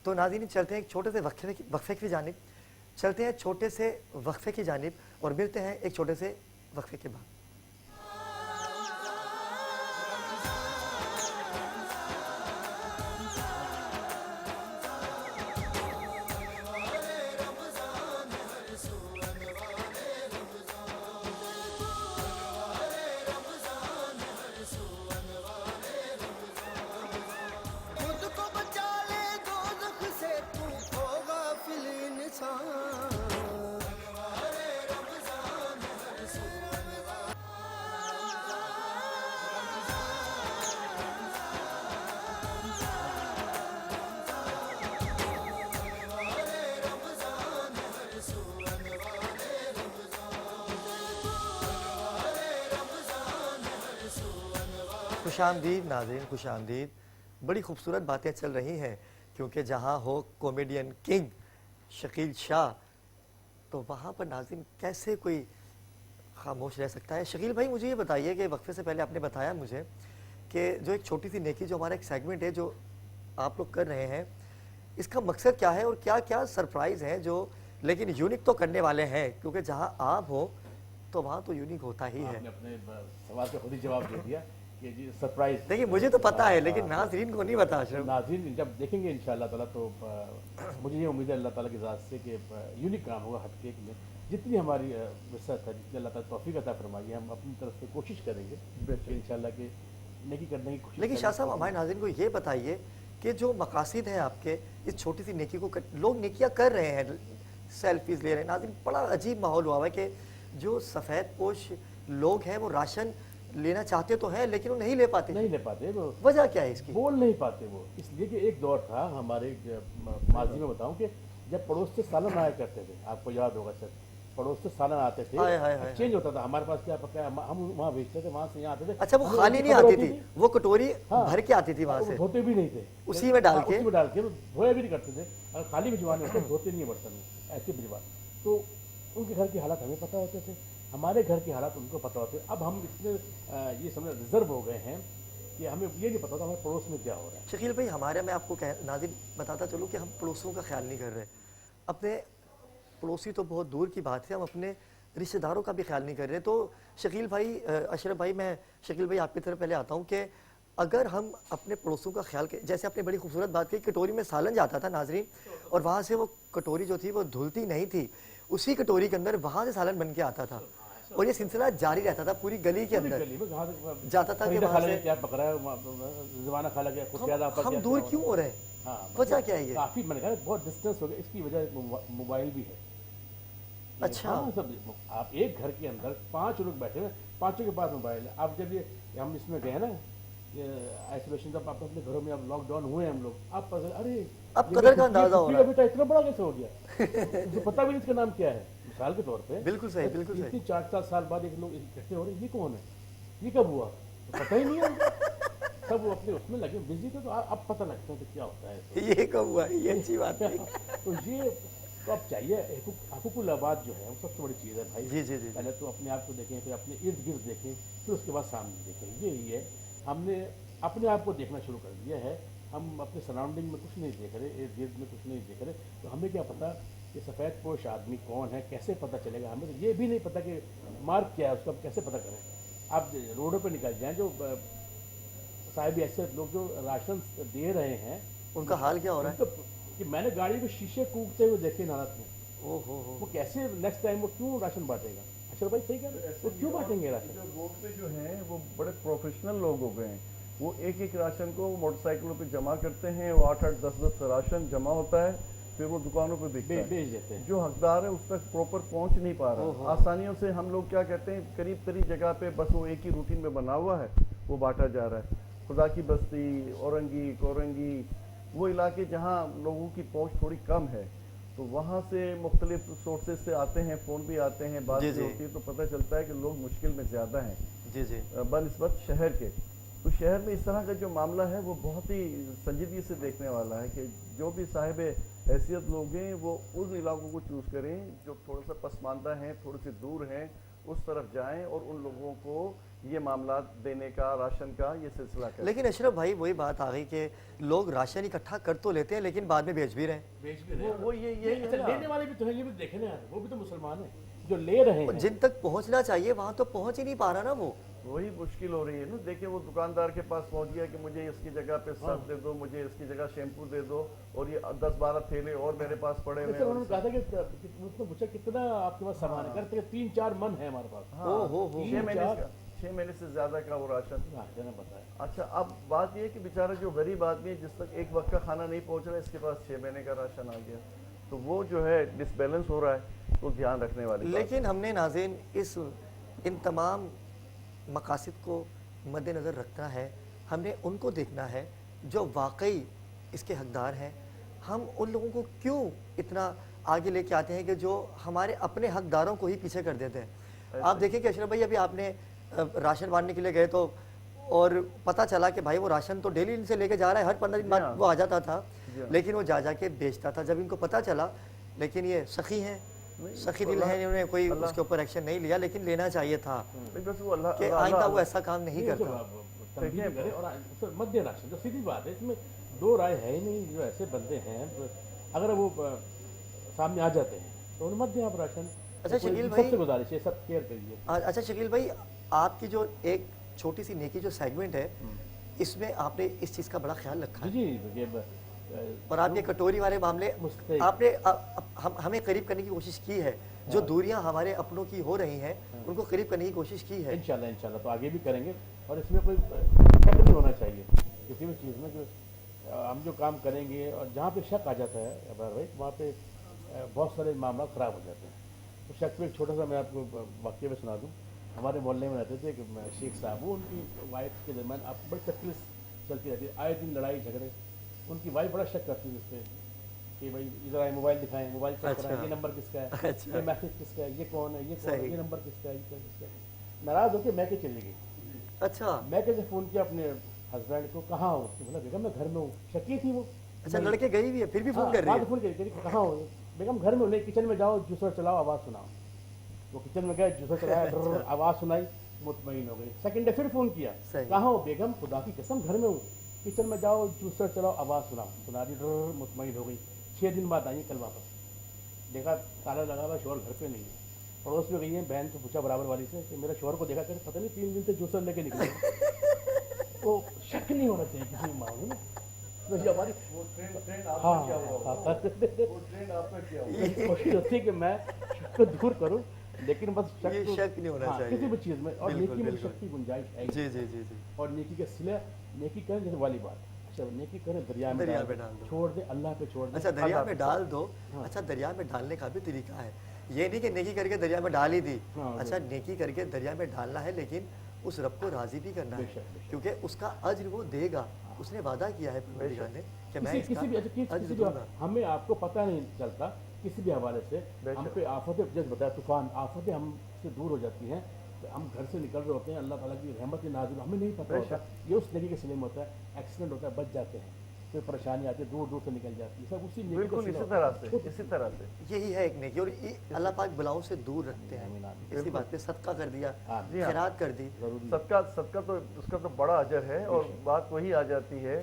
तो नाज़रीन, चलते हैं एक छोटे से वक्फे की जानिब, चलते हैं छोटे से वक्फे की जानिब, और मिलते हैं एक छोटे से वक्फे के बाद। खुद को बचा ले दोज़ख से, तू हो गाफिल इंसान। खुशामदीद नाज़रीन, खुशामदीद। बड़ी खूबसूरत बातें चल रही हैं, क्योंकि जहाँ हो कॉमेडियन किंग शकील शाह, तो वहाँ पर नाज़रीन कैसे कोई खामोश रह सकता है। शकील भाई, मुझे ये बताइए कि वक्फे से पहले आपने बताया मुझे कि जो एक छोटी सी नेकी, जो हमारा एक सेगमेंट है जो आप लोग कर रहे हैं, इसका मकसद क्या है और क्या क्या सरप्राइज़ हैं जो, लेकिन यूनिक तो करने वाले हैं, क्योंकि जहाँ आप हो तो वहाँ तो यूनिक होता ही है। आपने अपने सवाल का खुद ही जवाब दे दिया कि जी सरप्राइज। देखिए, मुझे तो पता है, लेकिन नाज़रीन को नहीं पता। अशरफ, नाज़रीन जब देखेंगे इंशाअल्लाह ताला, तो मुझे ये उम्मीद है अल्लाह ताला की ज़ात से कि यूनिक काम होगा हटके में। जितनी हमारी विसत है, जितनी अल्लाह ताला तौफीक अता फरमाइए, हम अपनी तरफ से कोशिश करेंगे इंशाअल्लाह कि नेकी करने की कोशिश। लेकिन शाह साहब, हमारे नाज़रीन को ये बताइए कि जो मकासद हैं आपके इस छोटी सी नेकी को लोग नेकियां कर रहे हैं, सेल्फीज ले रहे हैं। नाज़रीन, बड़ा अजीब माहौल हुआ है कि जो सफ़ेद पोश लोग हैं वो राशन लेना चाहते तो हैं, लेकिन वो नहीं ले पाते। वो वजह क्या है इसकी? बोल नहीं पाते वो, इसलिए कि एक दौर था हमारे माजी में बताऊं कि जब पड़ोस से सालन आया करते थे, आपको याद होगा सर, पड़ोस से सालन आते थे, चेंज होता था। हमारे पास क्या पका, हम वहाँ बेचते थे, वहाँ से यहाँ आते थे। अच्छा, वो खाली नहीं आती थी, वो कटोरी भर के आती थी वहाँ से, धोते भी नहीं थे, उसी में डाल के धोया भी नहीं करते थे। अगर खाली भिजवाने होते धोते नहीं है बर्तन में, ऐसे भिजवा। तो उनके घर के हालात हमें पता होते थे, हमारे घर के हालात उनको पता होते। अब हम इतने ये समझ रिजर्व हो गए हैं कि हमें ये नहीं पता था हमारे पड़ोस में क्या हो रहा है। शकील भाई, हमारे, मैं आपको नाज़रीन बताता चलूँ कि हम पड़ोसियों का ख्याल नहीं कर रहे। अपने पड़ोसी तो बहुत दूर की बात है, हम अपने रिश्तेदारों का भी ख्याल नहीं कर रहे। तो शकील भाई, अशरफ भाई, मैं शकील भाई आपकी तरफ पहले आता हूँ कि अगर हम अपने पड़ोसियों का ख्याल, जैसे आपने बड़ी खूबसूरत बात की, कटोरी में सालन जाता था नाज़रीन, और वहाँ से वो कटोरी जो थी वो धुलती नहीं थी, उसी कटोरी के अंदर वहाँ से सालन बन के आता था, और ये सिलसिला जारी रहता था पूरी गली के अंदर जाता था कि वहाँ से क्या पकड़ा है, ज़माना खा लगे, हम दूर क्यों हो रहे हैं? वजह क्या है? ये काफ़ी मैंने कहा बहुत डिस्टेंस हो गया, इसकी वजह मोबाइल भी है। अच्छा, सब आप एक घर के अंदर 5 लोग बैठे हैं, 5 के पास मोबाइल है। अब जब ये हम इसमें गए ना, ये आइसोलेशन, जब आप अपने घरों में अब लॉकडाउन हुए हम लोग, आप अरे अब कदर का अंदाजा हो रहा है। बेटा इतना बड़ा कैसे हो गया, मुझे पता भी नहीं इसका नाम क्या है, मिसाल के तौर पे। बिल्कुल सही, बिल्कुल सही। 4-7 साल बाद एक लोग इकट्ठे हो रहे हैं, ये कौन है, ये कब हुआ? पता ही नहीं है उनको। सब वो अपने उसमें लगे बिजी थे, तो अब पता लगता है कि क्या होता है। ये कब हुआ, ये अच्छी बात है। तो ये तो अब चाहिए हकूकुल आबाद जो है वो सबसे बड़ी चीज़ है भाई। जी जी जी पहले तो अपने आप को देखें, फिर अपने इर्द गिर्द देखें, फिर उसके बाद सामने देखें। यही है, हमने अपने आप को देखना शुरू कर दिया है। हम अपने सराउंडिंग में कुछ नहीं देख रहे, इर्द गिर्द में कुछ नहीं देख रहे, तो हमें क्या पता कि सफ़ेद पोश आदमी कौन है, कैसे पता चलेगा। हमें तो ये भी नहीं पता कि मार्क क्या है उसका, कैसे पता करें। आप रोडों पर निकल जाएँ, जो साहिब ऐसे लोग जो राशन दे रहे हैं उनका हाल क्या हो रहा है? कि मैंने गाड़ी के शीशे कूदते हुए देखे नाराज में। ओहो हो, वो कैसे नेक्स्ट टाइम वो क्यों राशन बांटेगा? अशरफ भाई सही कह रहे हैं, वो क्यों बांटेंगे राशन? जो रोड पे जो हैं वो बड़े प्रोफेशनल लोग हो गए हैं। वो एक एक राशन को मोटरसाइकिलों पे जमा करते हैं, वो 8-8 10-10 राशन जमा होता है, फिर वो दुकानों पे बिकता है। बेच देते हैं। जो हकदार है उस तक प्रॉपर पहुंच नहीं पा रहा। आसानियों से हम लोग क्या कहते हैं, करीब करीब जगह पे बस वो एक ही रूटीन में बना हुआ है, वो बांटा जा रहा है। खुदा की बस्ती, औरंगी, कोरंगी, वो इलाके जहाँ लोगों की पहुंच थोड़ी कम है, तो वहाँ से मुख्तलिफ सोर्सेज से आते हैं, फ़ोन भी आते हैं, बात भी होती है, तो पता चलता है कि लोग मुश्किल में ज़्यादा हैं जी जी बनस्बत शहर के। तो शहर में इस तरह का जो मामला है वो बहुत ही संजीदगी से देखने वाला है कि जो भी साहिब हैसियत लोग हैं वो उन इलाकों को चूज़ करें जो थोड़ा सा पसमानदा हैं, थोड़े से दूर हैं, उस तरफ जाएं और उन लोगों को ये मामला देने का, राशन का ये सिलसिला करें। लेकिन अशरफ भाई वही बात आ गई कि लोग राशन इकट्ठा कर तो लेते हैं लेकिन बाद में बेच भी रहे हैं। बेच भी रहे हैं। वो ये अच्छा, लेने वाले भी तो हैं, ये भी देखे ना यार, वो भी तो मुसलमान हैं जो ले रहे हैं। जिन तक पहुंचना चाहिए वहां तो पहुंच ही नहीं पा रहा ना वो। वही मुश्किल हो रही है ना। देखिए वो दुकानदार के पास पहुंच गया कि मुझे इसकी जगह पे सर्फ दे दो, मुझे इसकी जगह शैम्पू दे दो, और ये 10-12 थैले और मेरे पास पड़े हुए जैसे हैं। उन्होंने कहा था कि उसने पूछा कितना आपके पास सामान है, कहते हैं 3-4 मन है हमारे पास। हाँ, हो 6 महीने से ज्यादा का वो राशन। राशन है, बताया। अच्छा, अब बात ये है कि बेचारा जो गरीब आदमी है जिस तक एक वक्त का खाना नहीं पहुंच रहा है, इसके पास 6 महीने का राशन आ गया, तो वो जो है डिसबैलेंस हो रहा है, तो ध्यान रखने वाली बात है। लेकिन हमने नाज़रीन इन तमाम मकासद को मद्देनज़र रखना है। हमने उनको देखना है जो वाकई इसके हकदार हैं। हम उन लोगों को क्यों इतना आगे लेके आते हैं कि जो हमारे अपने हकदारों को ही पीछे कर देते हैं। आप देखें कि अशरफ भाई अभी आपने राशन बांटने के लिए गए तो और पता चला कि भाई वो राशन तो डेली इनसे लेके जा रहा है, हर 15 दिन बाद वो आ जाता था, लेकिन वो जा के बेचता था। जब इनको पता चला, लेकिन ये सखी हैं, सखी दिल है, इन्होंने कोई उसके ऊपर एक्शन नहीं लिया, लेकिन लेना चाहिए था कि आइंदा वो ऐसा काम नहीं करता। और मध्य राशन तो सीधी बात है, इसमें दो राय है ही नहीं। जो ऐसे बंदे हैं अगर वो सामने आ जाते हैं तो उन्हें मध्य आप राशन। अच्छा शकील भाई, सबसे गुजारिश है सब केयर करिए। अच्छा शकील भाई, आपकी जो एक छोटी सी नेकी जो सेगमेंट है, इसमें आपने इस चीज़ का बड़ा ख्याल रखा है। जी, और आप ये कटोरी वाले मामले आपने हमें करीब करने की कोशिश की है। जो दूरियां हमारे अपनों की हो रही हैं उनको करीब करने की कोशिश की है। इंशाल्लाह तो आगे भी करेंगे। और इसमें कोई शक नहीं होना चाहिए किसी भी चीज़ में, जो हम जो काम करेंगे और जहाँ पे शक आ जाता है अबर भाई, वहाँ पे बहुत सारे मामला ख़राब हो जाते हैं। तो शक पे एक छोटा सा मैं आपको वाक्य में सुना दूँ। हमारे मोहल्ले में रहते थे कि शेख साहब, वो उनकी वाइफ के दरमियान आप बड़ी तकलीफ चलती रहती है, आए दिन लड़ाई झगड़े। उनकी वाइफ बड़ा शक करती है उस पर कि भाई इधर आए, मोबाइल दिखाएं, मोबाइल चेक कराएं, ये नंबर किसका है, ये मैसेज किसका है, ये कौन है, ये कौन है, ये नंबर किसका है, ये किसका है। नाराज़ होकर मैं के चली गई। अच्छा, मैं कैसे फ़ोन किया अपने हस्बैंड को, कहाँ हो? तो बोला बेगम मैं घर में हूँ। शकी थी वो। अच्छा, लड़के गई भी है फिर भी फ़ोन कर रही है। फ़ोन करी, कहाँ हो? बेगम घर में, नहीं किचन में जाओ, जूसर चलाओ, आवाज़ सुनाओ। वो किचन में गए, जूसर चलाया, आवाज़ सुनाई, मुतमईन हो गई। सेकंड डे फिर फ़ोन किया, कहाँ हो? बेगम खुदा की कसम घर में हूँ, किचन में जाओ, जूसर चलाओ, आवाज़ सुनाओ। सुना दी, मुतमईन हो गई। 6 दिन बाद आई कल वापस, देखा ताला लगा हुआ, शोहर घर पे नहीं है। पड़ोस में गई है, बहन से पूछा बराबर वाली से कि मेरा शोहर को देखा कर, पता नहीं 3 दिन से जूसर लेके निकले। तो शक नहीं होना चाहिए किसी मामले में। तो ये हमारी कोशिश होती है कि मैं शक को दूर करूँ, लेकिन बस शक नहीं होना चाहिए किसी भी चीज़ में। और नेकी में शक की गुंजाइश है। जी जी जी जी। और नेकी के सिले, नेकी करें जैसे वाली बात, अच्छा नेकी करें दरिया में डाल दो, छोड़ दे, अल्लाह पे छोड़ दे। अच्छा, दरिया में डाल दो। अच्छा, दरिया में डालने का भी तरीका है, ये नहीं कि नेकी करके दरिया में डाल ही दी। अच्छा, नेकी करके दरिया में डालना है, लेकिन उस रब को राजी भी करना है, क्योंकि उसका अज्र वो देगा। उसने वादा किया है परवरदिगार ने कि मैं किसी भी हमें आपको पता नहीं चलता किसी भी हवाले से हम पे आफतें, जैसे बताया तूफान, आफतें हमसे दूर हो जाती हैं हम घर से निकल रहे होते हैं, अल्लाह ताला की रहमत की नाज़िल हमें नहीं पता होता, ये उस नेकी का सिले में होता है, एक्सीडेंट होता है, बच जाते हैं, कोई परेशानी आती है, दूर दूर से निकल जाती है, सब उसी नेकी का बिल्कुल सिले इसी होता है। तरह से, इसी तरह से। यही है एक नेकी, और अल्लाह पाक बलाओं से दूर रखते हैं। इसी बात पे सदका कर दिया, जी हाँ। खैरात कर दी, सदका तो उसका तो बड़ा अजर है। और बात वही आ जाती है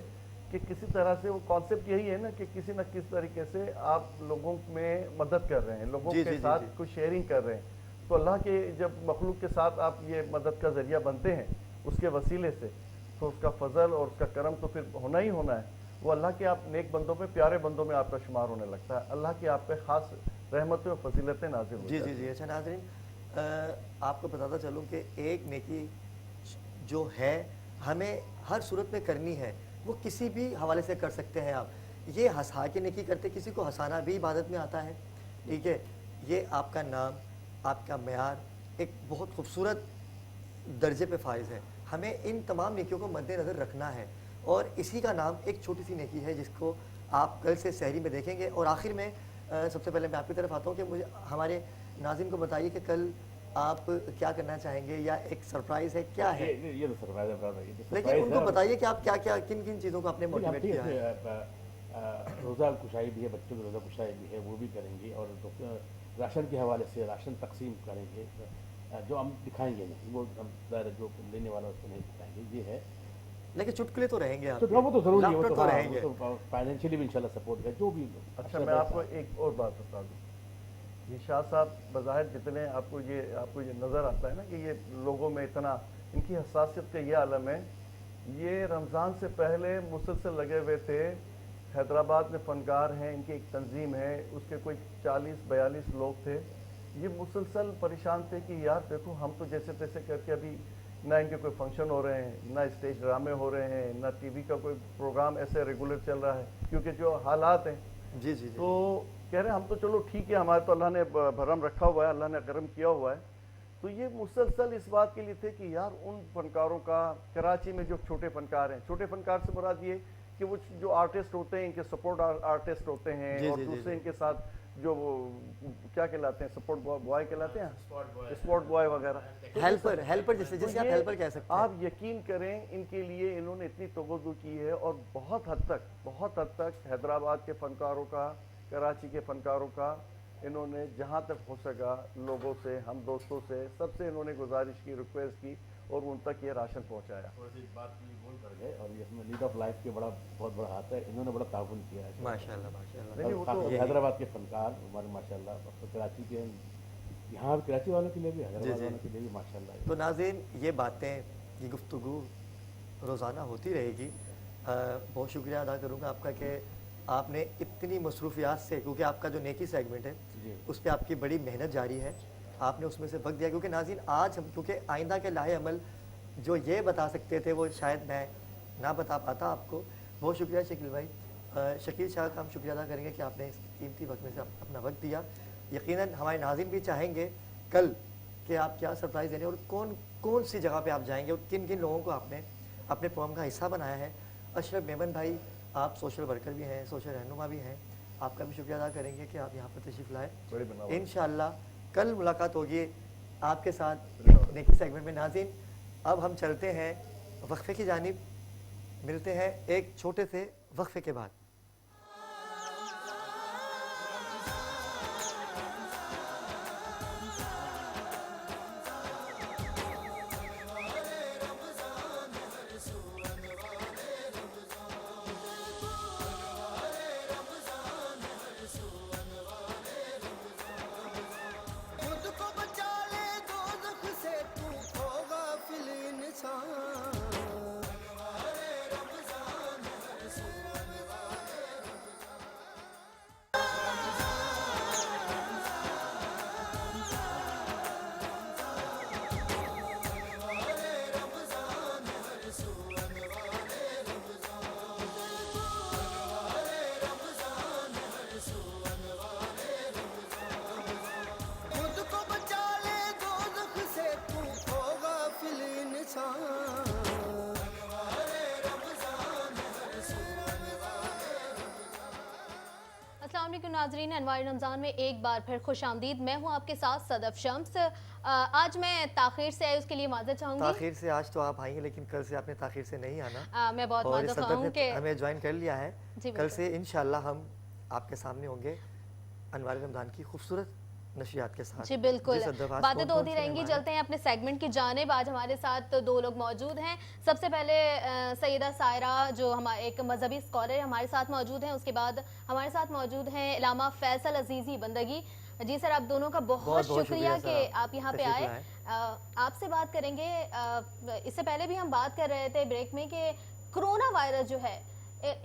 कि किसी तरह से वो कॉन्सेप्ट यही है ना कि किसी न किसी तरीके से आप लोगों में मदद कर रहे हैं, लोगों के साथ कुछ शेयरिंग कर रहे हैं। तो अल्लाह के जब मखलूक के साथ आप ये मदद का ज़रिया बनते हैं उसके वसीले से, तो उसका फजल और उसका करम तो फिर होना ही होना है। वो अल्लाह के आप नेक बंदों में, प्यारे बंदों में आपका शुमार होने लगता है। अल्लाह की आप पे ख़ास रहमतें और फजीलतें नाज़िल होती हैं। जी। अच्छा नाज़रीन, आपको बताता चलूँ कि एक नेकी जो है हमें हर सूरत में करनी है, वो किसी भी हवाले से कर सकते हैं आप। ये हंसा के नेकी करते, किसी को हंसाना भी इबादत में आता है, ठीक है। ये आपका नाम, आपका मेयार एक बहुत खूबसूरत दर्जे पे फाइज है। हमें इन तमाम नेकियों को मद्देनज़र रखना है, और इसी का नाम एक छोटी सी नेकी है जिसको आप कल से सहरी में देखेंगे। और आखिर में सबसे पहले मैं आपकी तरफ आता हूँ कि मुझे हमारे नाज़रीन को बताइए कि कल आप क्या करना चाहेंगे, या एक सरप्राइज़ है, क्या है? ये तो सरप्राइज है, लेकिन उनको बताइए कि आप क्या क्या किन किन चीज़ों को आपने मोटिवेट किया है। रोज़ा कुशाई भी है, बच्चों की रोज़ा कुशाई भी है, वो भी करेंगे, और राशन के हवाले से राशन तकसीम करेंगे, जो हम दिखाएंगे नहीं, वो हम जो लेने वाला उसको नहीं दिखाएंगे, ये है। लेकिन चुटकुले तो रहेंगे आप, तो वो तो जरूरी है, वो लाफ्टर तो तो रहेंगे। फाइनेंशियली भी इंशाल्लाह सपोर्ट है, जो भी। अच्छा, मैं आपको एक और बात बता दूँ। ये शाह साहब बज़ाहिर जितने आपको ये नज़र आता है ना कि ये लोगों में इतना इनकी हसासियत का ये आलम है, ये रमज़ान से पहले मुसलसल लगे हुए थे। हैदराबाद में फ़नकार हैं, इनकी एक तंजीम है, उसके कोई 40-42 लोग थे। ये मुसलसल परेशान थे कि यार देखो, हम तो जैसे तैसे करके अभी ना इनके कोई फंक्शन हो रहे हैं, ना स्टेज ड्रामे हो रहे हैं, ना टीवी का कोई प्रोग्राम ऐसे रेगुलर चल रहा है, क्योंकि जो हालात हैं। जी। तो कह रहे हैं हम तो चलो ठीक है, हमारे तो अल्लाह ने भरम रखा हुआ है, अल्लाह ने करम किया हुआ है। तो ये मुसलसल इस बात के लिए थे कि यार उन फनकारों का, कराची में जो छोटे फनकार हैं, छोटे फनकार से मुराद ये कि वो जो आर्टिस्ट होते हैं, इनके सपोर्ट आर्टिस्ट होते हैं, और दूसरे इनके साथ जो वो क्या कहलाते हैं, सपोर्ट बॉय कहलाते हैं, स्पॉट बॉय वगैरह, हेल्पर जिसे आप हेल्पर कह सकते हैं। आप यकीन करें इनके लिए इन्होंने इतनी तवज्जो की है, और बहुत हद तक हैदराबाद के फनकारों का, कराची के फनकारों का इन्होंने जहाँ तक हो सका लोगों से, हम दोस्तों से, सबसे इन्होंने गुजारिश की, रिक्वेस्ट की, और उन तक ये राशन पहुँचाया। थोड़ी सी बात भी बोल कर गए, और ये इसमें लीड ऑफ लाइफ के बहुत बड़ा हाथ है, इन्होंने बड़ा ताउन किया है माशाल्लाह। नहीं, वो तो हैदराबाद के फनकार हमारे माशाल्लाह, तो कराची के, यहाँ कराची वालों के लिए भी, हैदराबाद वालों के लिए भी माशाल्लाह। तो नाज़रीन, ये बातें, ये गुफ्तगू रोज़ाना होती रहेगी। बहुत शुक्रिया अदा करूँगा आपका कि आपने इतनी मसरूफियात से, क्योंकि आपका जो नेकी सेगमेंट है उस पर आपकी बड़ी मेहनत जारी है, आपने उसमें से वक्त दिया। क्योंकि नाज़रीन, आज हम क्योंकि आइंदा के लाहे अमल जो ये बता सकते थे वो शायद मैं ना बता पाता आपको। बहुत शुक्रिया शकील भाई। शकील शाह का हम शुक्रिया अदा करेंगे कि आपने इस कीमती वक्त में से अपना वक्त दिया। यकीनन हमारे नाज़रीन भी चाहेंगे कल कि आप क्या सरप्राइज़ देने, और कौन सी जगह पे आप जाएंगे, और किन किन लोगों को आपने अपने प्रोग्राम का हिस्सा बनाया है। अशरफ मेमन भाई, आप सोशल वर्कर भी हैं, सोशल रहनुमा भी हैं, आपका भी शुक्रिया अदा करेंगे कि आप यहाँ पर तशरीफ़ लाए। इंशाअल्लाह कल मुलाकात होगी आपके साथ नेकी सेगमेंट में। नाज़रीन, अब हम चलते हैं वक्फे की जानिब, मिलते हैं एक छोटे से वक्फे के बाद। खुद को बचा ले दोज़ख से, तू हो गाफिल इंसान। अस्सलाम वालेकुम नाज़रीन, अनवार रमज़ान में एक बार फिर खुश आमदीद। मैं हूँ आपके साथ सदफ शम्स। आज मैं ताख़ीर से आई, उसके लिए माज़रत चाहूँगी। ताख़ीर से आज तो आप आई हैं, लेकिन कल से आपने ताख़ीर से नहीं आना। मैं बहुत और माज़रत सदफ चाहूँ ने कि हमें ज्वाइन कर लिया है। जी, कल से इंशाल्लाह हम आपके सामने होंगे अनवार रमज़ान की खूबसूरत नशियात के साथ। जी बिल्कुल, सदफ, आज बातें तो कौन-कौन होती से रहेंगी। मेहमान चलते हैं अपने सेगमेंट की जानिब। आज हमारे साथ दो लोग मौजूद हैं। सबसे पहले सैयदा सायरा जो हमारे एक मजहबी स्कॉलर हमारे साथ मौजूद हैं। उसके बाद हमारे साथ मौजूद हैं इलामा फैसल अजीज़ी बंदगी। जी सर, आप दोनों का बहुत शुक्रिया कि आप यहाँ पे आए। आपसे बात करेंगे। इससे पहले भी हम बात कर रहे थे ब्रेक में कि कोरोना वायरस जो है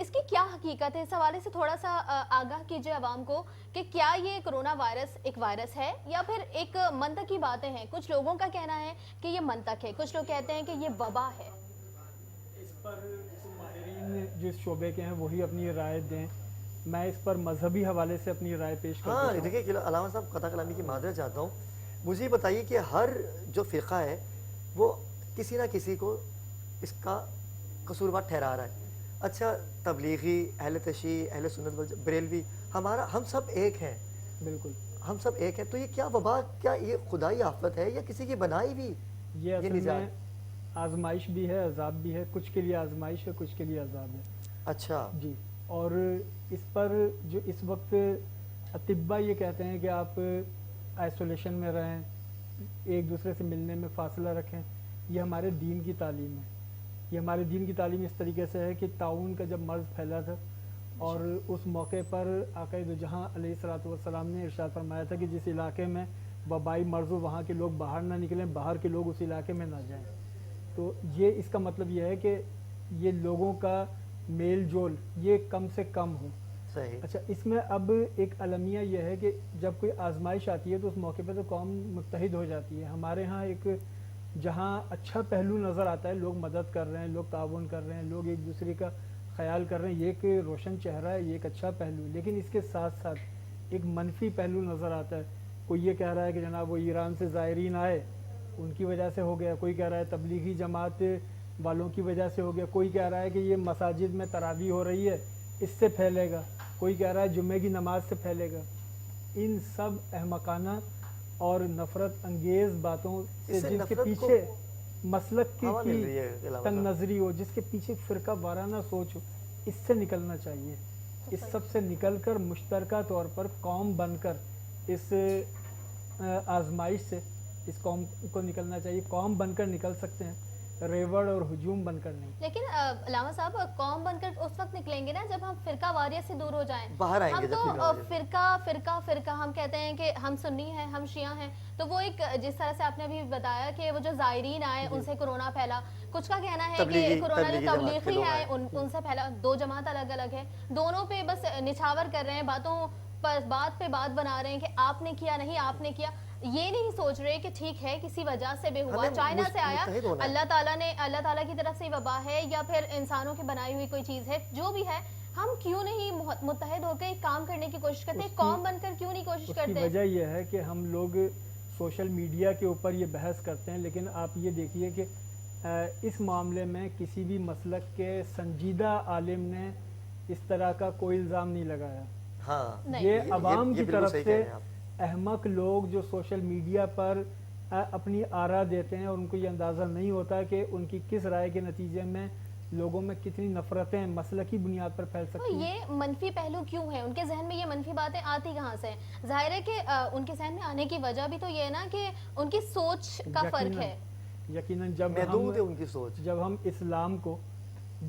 इसकी क्या हकीकत है, इस हवाले से थोड़ा सा आगाह कीजिए आवाम को कि क्या ये कोरोना वायरस एक वायरस है या फिर एक मंतक की बातें हैं। कुछ लोगों का कहना है कि ये मंतक है, कुछ लोग कहते हैं कि ये वबा है। इस पर माहिरीन जिस शोबे के हैं वही अपनी राय दें। मैं इस पर मजहबी हवाले से अपनी राय पेश करता हूं। हाँ, देखिए अलामा साहब, कथा कलामी की माजरत चाहता हूँ। मुझे बताइए कि हर जो फ़िरका है वो किसी ना किसी को इसका कसूरवार ठहरा रहा है। अच्छा, तबलीगी, अहले तशय्युई, अहले सुन्नत वल बरेलवी, हम सब एक हैं। बिल्कुल, हम सब एक हैं। तो ये क्या वबा, क्या ये खुदाई आफत है या किसी की बनाई हुई? ये असल में आजमाइश भी है, अजाब भी है। कुछ के लिए आजमाइश है, कुछ के लिए अजाब है। अच्छा जी, और इस पर जो इस वक्त अतिब्बा ये कहते हैं कि आप आइसोलेशन में रहें, एक दूसरे से मिलने में फासला रखें, ये हमारे दीन की तालीम है। ये हमारे दीन की तालीम इस तरीके से है कि ताउन का जब मर्ज़ फैला था और उस मौके पर आक़ा दो जहां अलैहिस्सलातु वस्सलाम ने इरशाद फरमाया था कि जिस इलाके में वबाई मर्ज़ हो वहाँ के लोग बाहर ना निकलें, बाहर के लोग उस इलाके में ना जाएं। तो ये इसका मतलब यह है कि ये लोगों का मेल जोल ये कम से कम हो। सही। अच्छा, इसमें अब एक अलमिया यह है कि जब कोई आजमाइश आती है तो उस मौके पर तो कौम मुत्तहिद हो जाती है। हमारे यहाँ एक जहाँ अच्छा पहलू नज़र आता है, लोग मदद कर रहे हैं, लोग ताउन कर रहे हैं, लोग एक दूसरे का ख्याल कर रहे हैं, ये एक रोशन चेहरा है, ये एक अच्छा पहलू। लेकिन इसके साथ साथ एक मनफी पहलू नज़र आता है। कोई ये कह रहा है कि जनाब वो ईरान से ज़ायरीन आए उनकी वजह से हो गया, कोई कह रहा है तबलीगी जमात वालों की वजह से हो गया, कोई कह रहा है कि ये मसाजिद में तरावी हो रही है इससे फैलेगा, कोई कह रहा है जुम्मे की नमाज से फैलेगा। इन सब अहमकाना और नफ़रत अंगेज़ बातों से जिसके पीछे मसलक की तंग नज़री हो, जिसके पीछे फ़िरका वाराना सोच हो, इससे निकलना चाहिए। इस सब से निकल कर मुश्तरका तौर पर कौम बनकर इस आजमाइश से इस कौम को निकलना चाहिए। कौम बनकर निकल सकते हैं, रेवड़ और हुजूम बनकर नहीं। लेकिन अलामा साहब, कौम बनकर उस वक्त निकलेंगे ना जब हम फिरका वारियत से दूर हो जाएं। बाहर आएंगे हम जब फिरका हम कहते हैं कि हम सुन्नी हैं, हम शिया हैं। तो वो एक जिस तरह से आपने अभी बताया कि वो जो ज़ायरीन आए उनसे कोरोना फैला, कुछ का कहना है कि कोरोना जो तबलीगी आए उनसे फैला। दो जमात अलग अलग है, दोनों पे बस निछावर कर रहे हैं, बातों पर बात पे बात बना रहे हैं कि आपने किया नहीं, आपने किया। ये नहीं सोच रहे कि ठीक है किसी वजह से भी हुआ, चाइना से आया, अल्लाह ताला की तरफ से वबा है या फिर इंसानों की बनाई हुई कोई चीज़ है, जो भी है, हम क्यों नहीं मुत्तहिद होकर एक काम करने की कोशिश करते हैं? कौम बनकर क्यों नहीं कोशिश करते? वजह यह है कि हम लोग सोशल मीडिया के ऊपर ये बहस करते हैं, लेकिन आप ये देखिए कि इस मामले में किसी भी मसलक के संजीदा आलिम ने इस तरह का कोई इल्ज़ाम नहीं लगाया। हाँ, ये अवाम की तरफ से अहमक लोग जो सोशल मीडिया पर अपनी आरा देते हैं और उनको ये अंदाज़ा नहीं होता कि उनकी किस राय के नतीजे में लोगों में कितनी नफरतें मसलकी बुनियाद पर फैल सकती हैं। ये मनफी पहलू क्यों है उनके जहन में? ये मनफी बातें आती कहाँ से? जाहिर है कि उनके जहन में आने की वजह भी तो ये है ना कि उनकी सोच का फर्क है। यकीनन जब हम इस्लाम को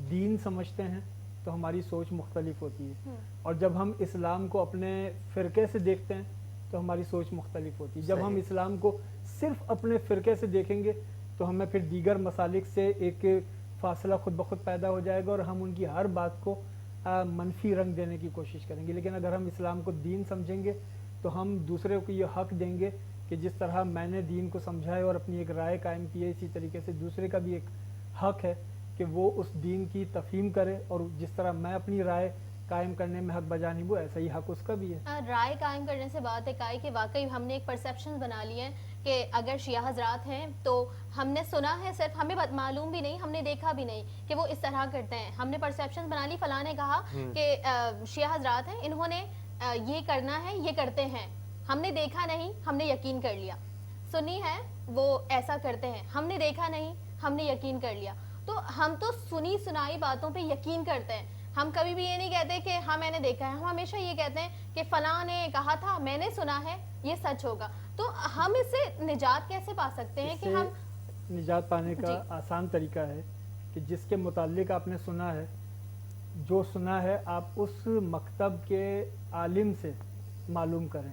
दीन समझते हैं तो हमारी सोच मुख्तलिफ होती है, और जब हम इस्लाम को अपने फ़िरके से देखते हैं तो हमारी सोच मुख्तलिफ होती है। जब हम इस्लाम को सिर्फ अपने फ़िरके से देखेंगे तो हमें फिर दीगर मसालिक से एक फ़ासला खुद ब खुद पैदा हो जाएगा और हम उनकी हर बात को मनफी रंग देने की कोशिश करेंगे। लेकिन अगर हम इस्लाम को दीन समझेंगे तो हम दूसरे को ये हक़ देंगे कि जिस तरह मैंने दीन को समझा है और अपनी एक राय कायम की है, इसी तरीके से दूसरे का भी एक हक़ है कि वो उस दीन की तफहीम करे, और जिस तरह मैं अपनी राय कायम करने में हक बजानी वो ऐसा ही हक उसका भी है। राय कायम करने से बात एक आई कि वाकई हमने एक परसेप्शन बना ली है कि अगर शिया हजरात हैं तो हमने सुना है, सिर्फ हमें मालूम भी नहीं, हमने देखा भी नहीं कि वो इस तरह करते हैं। हमने परसेप्शन बना ली, फलां ने कहा कि शिया हजरात हैं, इन्होंने یہ کرنا ہے یہ کرتے ہیں, ہم نے دیکھا نہیں ہم نے یقین کر لیا. سنی ہے وہ ایسا کرتے ہیں, ہم نے دیکھا نہیں ہم نے یقین کر لیا. تو ہم تو سنی سنائی باتوں پہ یقین کرتے ہیں. ہم کبھی بھی یہ نہیں کہتے کہ ہاں میں نے دیکھا ہے, ہم ہمیشہ یہ کہتے ہیں کہ فلاں نے کہا تھا, میں نے سنا ہے, یہ سچ ہوگا. تو ہم اس سے نجات کیسے پا سکتے ہیں کہ ہم نجات پانے کا آسان طریقہ ہے کہ جس کے متعلق آپ نے سنا ہے, جو سنا ہے آپ اس مکتب کے عالم سے معلوم کریں.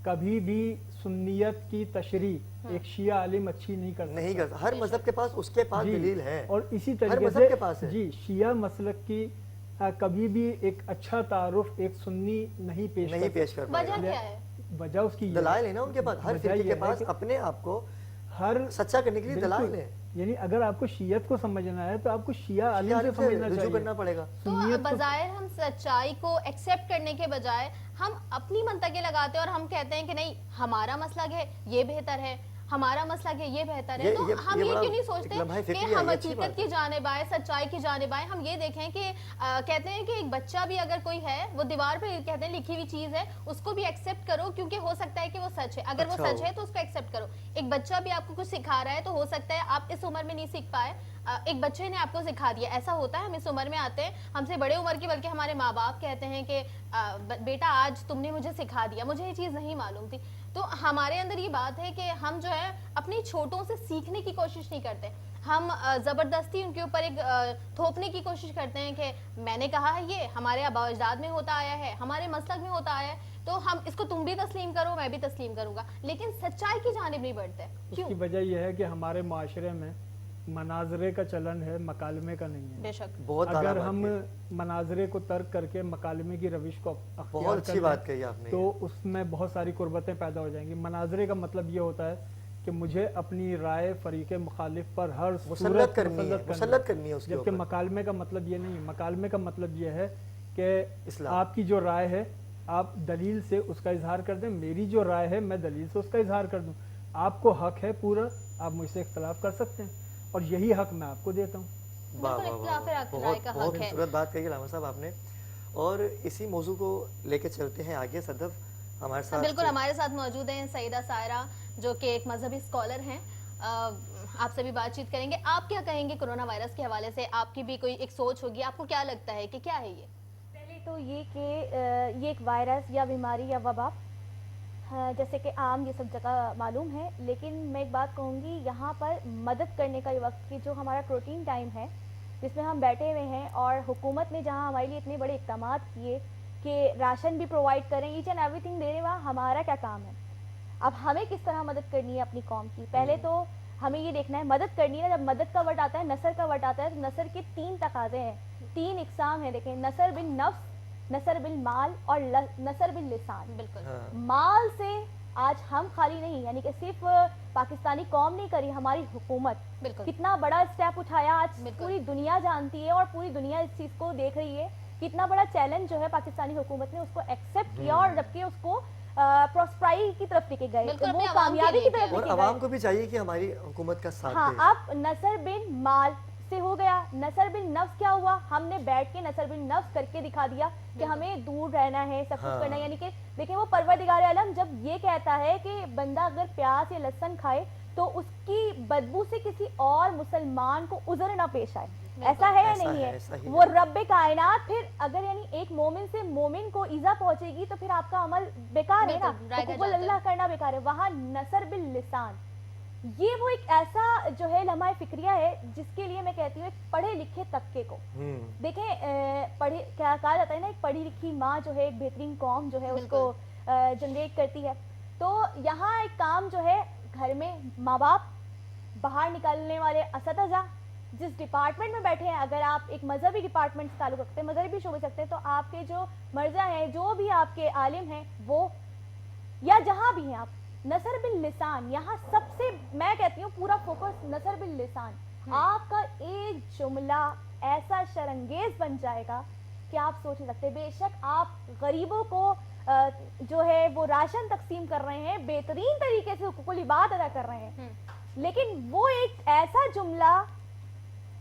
کبھی بھی سنیت کی تشریح ایک شیعہ عالم اچھی نہیں کرتا. ہر مذہب کے پاس اس کے پاس دلیل ہے, اور اسی طریقے سے جی شیعہ مسلک کی کبھی بھی ایک اچھا تعارف ایک سنی نہیں پیش کر. وجہ کیا ہے؟ وجہ اس کی دلائل ہے نا ان کے پاس, ہر فرقے کے پاس اپنے آپ کو ہر سچا کرنے کے لیے دلائل ہے. یعنی اگر آپ کو شیعت کو سمجھنا ہے تو آپ کو شیعہ عالم سے سمجھنا رجوع کرنا پڑے گا. تو بظاہر ہم سچائی کو ایکسیپٹ کرنے کے بجائے ہم اپنی منطقیں لگاتے ہیں اور ہم کہتے ہیں کہ نہیں ہمارا مسلک ہے یہ بہتر ہے, ہمارا مسلک ہے یہ بہتر ہے. تو ہم یہ کیوں نہیں سوچتے کہ ہم حقیقت کی جانب آئے, سچائی کی جانب آئے. ہم یہ دیکھیں کہ کہتے ہیں کہ ایک بچہ بھی اگر کوئی ہے وہ دیوار پہ کہتے ہیں لکھی ہوئی چیز ہے, اس کو بھی ایکسیپٹ کرو کیونکہ ہو سکتا ہے کہ وہ سچ ہے. اگر وہ سچ ہے تو اس کو ایکسیپٹ کرو. ایک بچہ بھی آپ کو کچھ سکھا رہا ہے تو ہو سکتا ہے آپ اس عمر میں نہیں سیکھ پائے, ایک بچے نے آپ کو سکھا دیا. ایسا ہوتا ہے, ہم اس عمر میں آتے ہیں ہم سے بڑے عمر کی, بلکہ ہمارے ماں باپ کہتے ہیں کہ بیٹا آج تم نے مجھے سکھا دیا, مجھے یہ چیز نہیں معلوم تھی. تو ہمارے اندر یہ بات ہے کہ ہم جو ہے اپنی چھوٹوں سے سیکھنے کی کوشش نہیں کرتے. ہم زبردستی ان کے اوپر ایک تھوپنے کی کوشش کرتے ہیں کہ میں نے کہا ہے یہ ہمارے آباء و اجداد میں ہوتا آیا ہے, ہمارے مسلک میں ہوتا آیا ہے, تو ہم اس کو تم بھی تسلیم کرو میں بھی تسلیم کروں گا, لیکن سچائی کی جانب نہیں بڑھتے. اس کی وجہ یہ ہے کہ ہمارے معاشرے میں مناظرے کا چلن ہے, مکالمے کا نہیں ہے. بے شک. اگر ہم مناظرے کو ترک کر کے مکالمے کی روش کو بہت اچھی بات کہی آپ نے, تو اس میں بہت ساری قربتیں پیدا ہو جائیں گی. مناظرے کا مطلب یہ ہوتا ہے کہ مجھے اپنی رائے فریق مخالف پر ہر مسلط کرنی ہے, جبکہ مکالمے کا مطلب یہ نہیں. مکالمے کا مطلب یہ ہے کہ آپ کی جو رائے ہے آپ دلیل سے اس کا اظہار کر دیں, میری جو رائے ہے میں دلیل سے اس کا اظہار کر دوں. آپ کو حق ہے پورا, آپ مجھ سے اختلاف کر سکتے ہیں اور یہی حق میں آپ کو دیتا ہوں. بہت خوبصورت بات کہی علامہ صاحب آپ نے. اور اسی موضوع کو لے کے چلتے ہیں آگے. صدف ہمارے ساتھ بالکل ہمارے ساتھ موجود ہیں سیدہ سائرہ جو کہ ایک مذہبی اسکالر ہیں, آپ سے بھی بات چیت کریں گے. آپ کیا کہیں گے کرونا وائرس کے حوالے سے؟ آپ کی بھی کوئی ایک سوچ ہوگی, آپ کو کیا لگتا ہے کہ کیا ہے یہ؟ پہلے تو یہ کہ یہ ایک وائرس یا بیماری یا وبا جیسے کہ عام یہ سب جگہ معلوم ہے, لیکن میں ایک بات کہوں گی یہاں پر مدد کرنے کا یہ وقت کی جو ہمارا پروٹین ٹائم ہے جس میں ہم بیٹھے ہوئے ہیں, اور حکومت نے جہاں ہمارے لیے اتنے بڑے اقدامات کیے کہ راشن بھی پرووائڈ کریں, ایچ اینڈ ایوری تھنگ دے رہے, وہاں ہمارا کیا کام ہے؟ اب ہمیں کس طرح مدد کرنی ہے اپنی قوم کی؟ پہلے تو ہمیں یہ دیکھنا ہے مدد کرنی ہے. جب مدد کا ورڈ آتا ہے, نثر کا ورڈ آتا ہے, تو نثر کے 3 تقاضے ہیں, 3 اقسام ہیں. دیکھیں, نثر بالنفس, نثر بالمال اور نثر باللسان. بالکل. مال سے آج ہم خالی نہیں, یعنی کہ صرف پاکستانی قوم نہیں کری, ہماری حکومت کتنا بڑا اسٹیپ اٹھایا آج پوری دنیا جانتی ہے اور پوری دنیا اس چیز کو دیکھ رہی ہے. کتنا بڑا چیلنج جو ہے پاکستانی حکومت نے اس کو ایکسیپٹ کیا اور جبکہ اس کو پروسپرائی کی طرف لے کے گئے, وہ کامیابی کی طرف لے کے گئے. اور عوام کو بھی چاہیے کہ ہماری حکومت کا ساتھ دے. ہاں, اب نثر بن مال سے ہو گیا. نثر بن نفس کیا ہوا؟ ہم نے بیٹھ کے نثر بن نفس کر کے دکھا دیا کہ ہمیں دور رہنا ہے, سب کچھ کرنا ہے. یعنی کہ دیکھیں وہ پروردگار عالم جب یہ کہتا ہے کہ بندہ اگر پیاز یا لہسن کھائے تو اس کی بدبو سے کسی اور مسلمان کو عذر نہ پیش آئے, ایسا ہے یا نہیں ہے؟ وہ رب کائنات پھر اگر یعنی ایک مومن سے مومن کو ایزا پہنچے گی تو پھر آپ کا عمل بیکار ہے نا, حقوق اللہ کرنا بیکار ہے. وہاں نثر باللسان, یہ وہ ایک ایسا جو ہے لمحہ فکریہ ہے جس کے لیے میں کہتی ہوں ایک پڑھے لکھے طبقے کو دیکھیں, کیا کہا جاتا ہے نا, ایک پڑھی لکھی ماں جو ہے ایک بہترین قوم جو ہے اس کو جنریٹ کرتی ہے. تو یہاں ایک کام جو ہے گھر میں ماں باپ, باہر نکلنے والے اساتذہ, جس ڈپارٹمنٹ میں بیٹھے ہیں, اگر آپ ایک مذہبی ڈپارٹمنٹ سے تعلق رکھتے ہیں, مذہبی شعبے سے رکھتے ہیں, تو آپ کے جو مرجع ہیں, جو بھی آپ کے عالم ہیں, وہ یا جہاں بھی ہیں آپ, نثر باللسان, یہاں سب سے میں کہتی ہوں پورا فوکس نثر باللسان. آپ کا ایک جملہ ایسا شرنگیز بن جائے گا کہ آپ سوچ نہیں سکتے. بے شک آپ غریبوں کو جو ہے وہ راشن تقسیم کر رہے ہیں, بہترین طریقے سے حقوق العباد ادا کر رہے ہیں, لیکن وہ ایک ایسا جملہ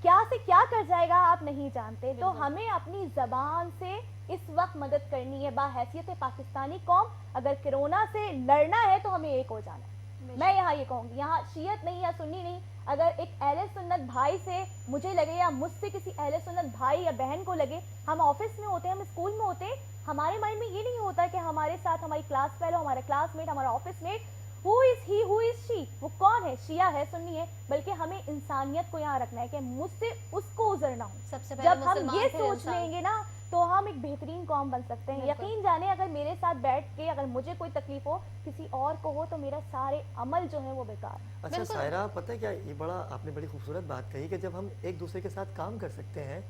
کیا سے کیا کر جائے گا آپ نہیں جانتے. تو ہمیں اپنی زبان سے اس وقت मदद करनी है। बाहैसियत पाकिस्तानी कौम अगर कोरोना से लड़ना है तो हमें एक हो जाना है। मैं यहाँ ये कहूँगी, यहाँ शियत नहीं या सुन्नी नहीं, अगर एक अहले सुन्नत भाई से मुझे लगे या मुझसे किसी अहले सुन्नत भाई या बहन को लगे, हम ऑफिस में होते हैं, हम स्कूल में होते हैं, हमारे माइंड में ये नहीं होता कि हमारे साथ हमारी क्लास फेलो, हमारा क्लासमेट, हमारा office mate, who is he, who is she, वो कौन है, शिया है, सुन्नी है, बल्कि हमें इंसानियत को यहाँ रखना है कि मुझसे उसको उजरना हो। सबसे पहले जब हम मुसलमान ये थे सोच इंसान। लेंगे ना तो हम एक बेहतरीन कौम बन सकते हैं। बिल्कुल। यकीन जाने अगर मेरे साथ बैठ के अगर मुझे कोई तकलीफ हो, किसी और को हो, तो मेरा सारे अमल जो है वो बेकार है। अच्छा बिल्कुल। सायरा, पता है क्या, ये बड़ा आपने बड़ी खूबसूरत बात कही कि जब हम एक दूसरे के साथ काम कर सकते हैं,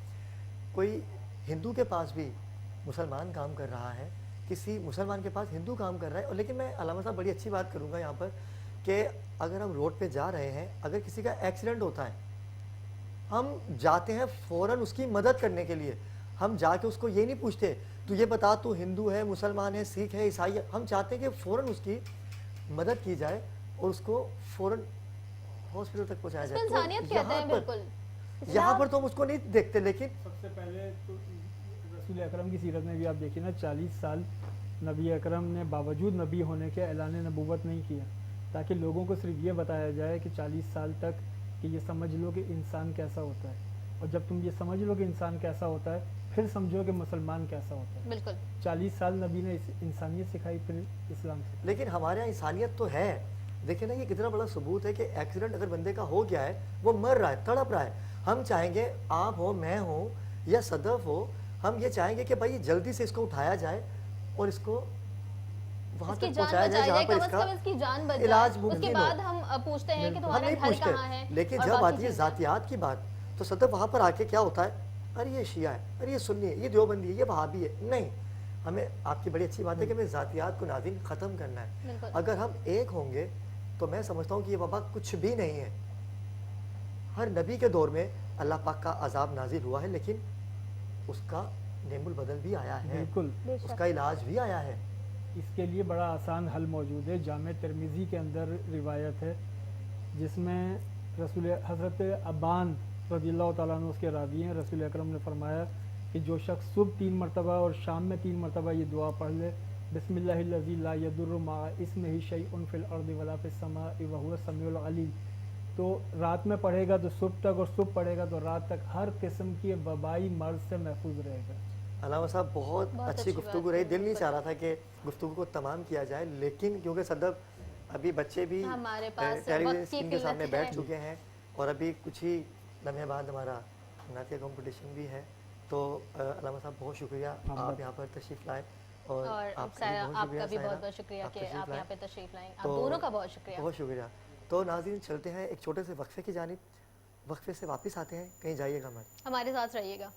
कोई हिंदू के पास भी मुसलमान काम कर रहा है, किसी मुसलमान के पास हिंदू काम कर रहा है। और लेकिन मैं अलामा साहब बड़ी अच्छी बात करूँगा यहाँ पर कि अगर हम रोड पे जा रहे हैं, अगर किसी का एक्सीडेंट होता है, हम जाते हैं फ़ौरन उसकी मदद करने के लिए। हम जाके उसको ये नहीं पूछते तू ये बता तू हिंदू है, मुसलमान है, सिख है, ईसाई है। हम चाहते हैं कि फ़ौरन उसकी मदद की जाए और उसको फ़ौरन हॉस्पिटल तक पहुँचाया जाए। इंसानियत कहते हैं, बिल्कुल। यहाँ पर तो हम उसको नहीं देखते, लेकिन सबसे पहले तो रसूल अकरम की सीरत में भी आप देखिए ना, 40 साल नबी अकरम ने बावजूद नबी होने के ऐलान नबूवत नहीं किया, ताकि लोगों को सिर्फ ये बताया जाए कि 40 साल तक कि ये समझ लो कि इंसान कैसा होता है, और जब तुम ये समझ लो कि इंसान कैसा होता है, फिर समझो कि मुसलमान कैसा होता है। बिल्कुल। 40 साल नबी ने इंसानियत सिखाई, फिर इस्लाम सिखाई। लेकिन हमारे यहाँ इंसानियत तो है। देखिए ना, ये कितना बड़ा सबूत है कि एक्सीडेंट अगर बंदे का हो गया है, वो मर रहा है, तड़प रहा है, हम चाहेंगे आप हो, मैं हो या सदफ हो, हम ये चाहेंगे कि भाई जल्दी से इसको उठाया जाए और इसको वहाँ इसकी तक जान पहुँचाया जाए जहाँ बचाई पर जाए, कम से कम इसका इसकी जान बच इलाज जाए। मुमकिन उसके हो। बाद हम पूछते हैं कि हम तुम्हारा नहीं घर पूछते, कहाँ है। लेकिन और जब बाकी आती है चीज़ें। जातियात की बात, तो सदफ वहाँ पर आके क्या होता है, अरे ये शिया है, अरे ये सुन्नी है, ये देवबंदी है, ये वहाबी है। नहीं, हमें आपकी बड़ी अच्छी बात है कि हमें जातियात को नाज़रीन ख़त्म करना है। बिल्कुल। अगर हम एक होंगे तो मैं समझता हूँ कि ये वबा कुछ भी नहीं है। हर नबी के दौर में अल्लाह पाक का अजाब नाजिल हुआ है, लेकिन उसका नेमुल बदल भी आया है, बिल्कुल। उसका इलाज भी आया है। इसके लिए बड़ा आसान हल मौजूद है। जामे तिरमिज़ी के अंदर रिवायत है जिसमें रसूल हज़रत अबान रज़ियल्लाहु तआला अन्हु उसके रावी हैं, रसूल अकरम ने फरमाया कि जो शख्स सुबह 3 मरतबा और शाम में 3 मरतबा ये दुआ पढ़ ले, बिस्मिल्लाहिल्लज़ी ला यदुर्रु मअ इस्मिही शैउन फिल अर्दि वला फिस समाइ व हुवा समीउल अलीम, तो रात में पढ़ेगा तो सुबह तक, और सुबह पढ़ेगा तो रात तक हर किस्म की वबाई मर्ज से महफूज रहेगा। अलामा साहब बहुत अच्छी अच्छी गुफ्तगू बात रही। है, दिल नहीं बिल्कुल। चाह रहा था कि गुफ्तगू को तमाम किया जाए, लेकिन क्योंकि सदब अभी बच्चे भी हमारे पास टेलीविजन वक्त की स्क्रीन के सामने किल्लत बैठ है। चुके हैं, और अभी कुछ ही लम्हे बाद हमारा नातिया कंपटीशन भी है। तो अलामा साहब बहुत शुक्रिया, आप यहाँ पर तशरीफ़ लाए, और आपका सायरा, भी बहुत आपका शुक्रिया भी सायरा, बहुत बहुत शुक्रिया कि तशरीफ़ आप लाए। यहाँ पे तशरीफ लाएं। आप तो दोनों का बहुत शुक्रिया। बहुत शुक्रिया। तो नाज़रीन चलते हैं एक छोटे से वक्फे की जानिब, वक्फे से वापस आते हैं, कहीं जाइएगा मत। हमारे साथ रहिएगा।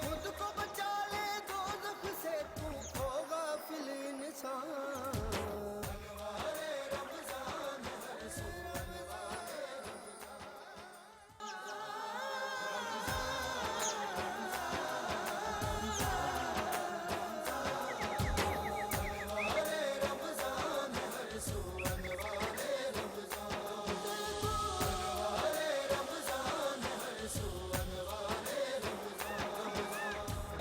खुद को बचा ले दोज़ख से, तू हो गाफिल इंसान।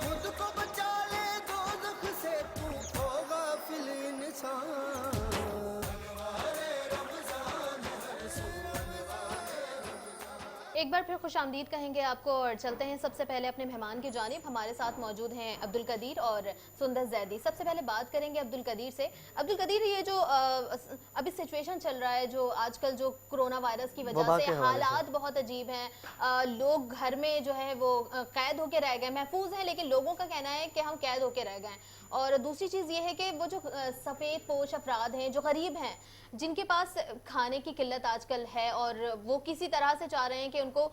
खुद को बचा ले दोज़ख से, तू हो गाफिल इंसान। एक बार फिर खुश आमदीद कहेंगे आपको, और चलते हैं सबसे पहले अपने मेहमान की जानिब। हमारे साथ मौजूद हैं अब्दुल कदीर और सुंदर जैदी। सबसे पहले बात करेंगे अब्दुल कदीर से। अब्दुल कदीर, ये जो अभी सिचुएशन चल रहा है, जो आजकल जो कोरोना वायरस की वजह वबा से के हवाले से। हालात बहुत अजीब हैं, लोग घर में जो है वो कैद होके रह गए, महफूज हैं, लेकिन लोगों का कहना है कि हम कैद होके रह गए। और दूसरी चीज़ ये है कि वो जो सफ़ेद पोश अफराद हैं, जो गरीब हैं, जिनके पास खाने की किल्लत आजकल है, और वो किसी तरह से चाह रहे हैं कि उनको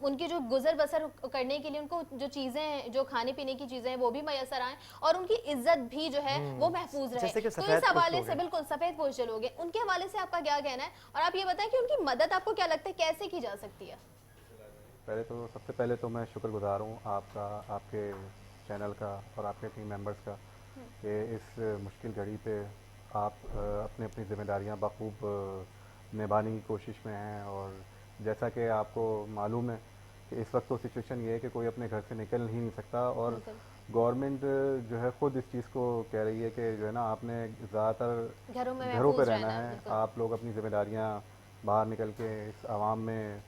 उनकी जो गुजर बसर करने के लिए उनको जो चीज़ें, जो खाने पीने की चीज़ें हैं वो भी मैसर आएँ, और उनकी इज्जत भी जो है वो महफूज रहे। जैसे कि तो सफ़ेद इस हवाले पोश से, लोग हैं। बिल्कुल सफ़ेद पोश जो लोग हैं, उनके हवाले से आपका क्या कहना है, और आप ये बताएं कि उनकी मदद आपको क्या लगता है कैसे की जा सकती है? सबसे पहले तो मैं शुक्रगुजार हूँ आपका, आपके चैनल का और आपके टीम मेंबर्स का कि इस मुश्किल घड़ी पे आप अपनी अपनी ज़िम्मेदारियाँ बखूब निभाने की कोशिश में हैं। और जैसा कि आपको मालूम है कि इस वक्त तो सिचुएशन ये है कि कोई अपने घर से निकल ही नहीं सकता, और गवर्नमेंट जो है ख़ुद इस चीज़ को कह रही है कि जो है ना आपने ज़्यादातर घरों पे रहना है, आप लोग अपनी ज़िम्मेदारियाँ बाहर निकल के इस आवाम में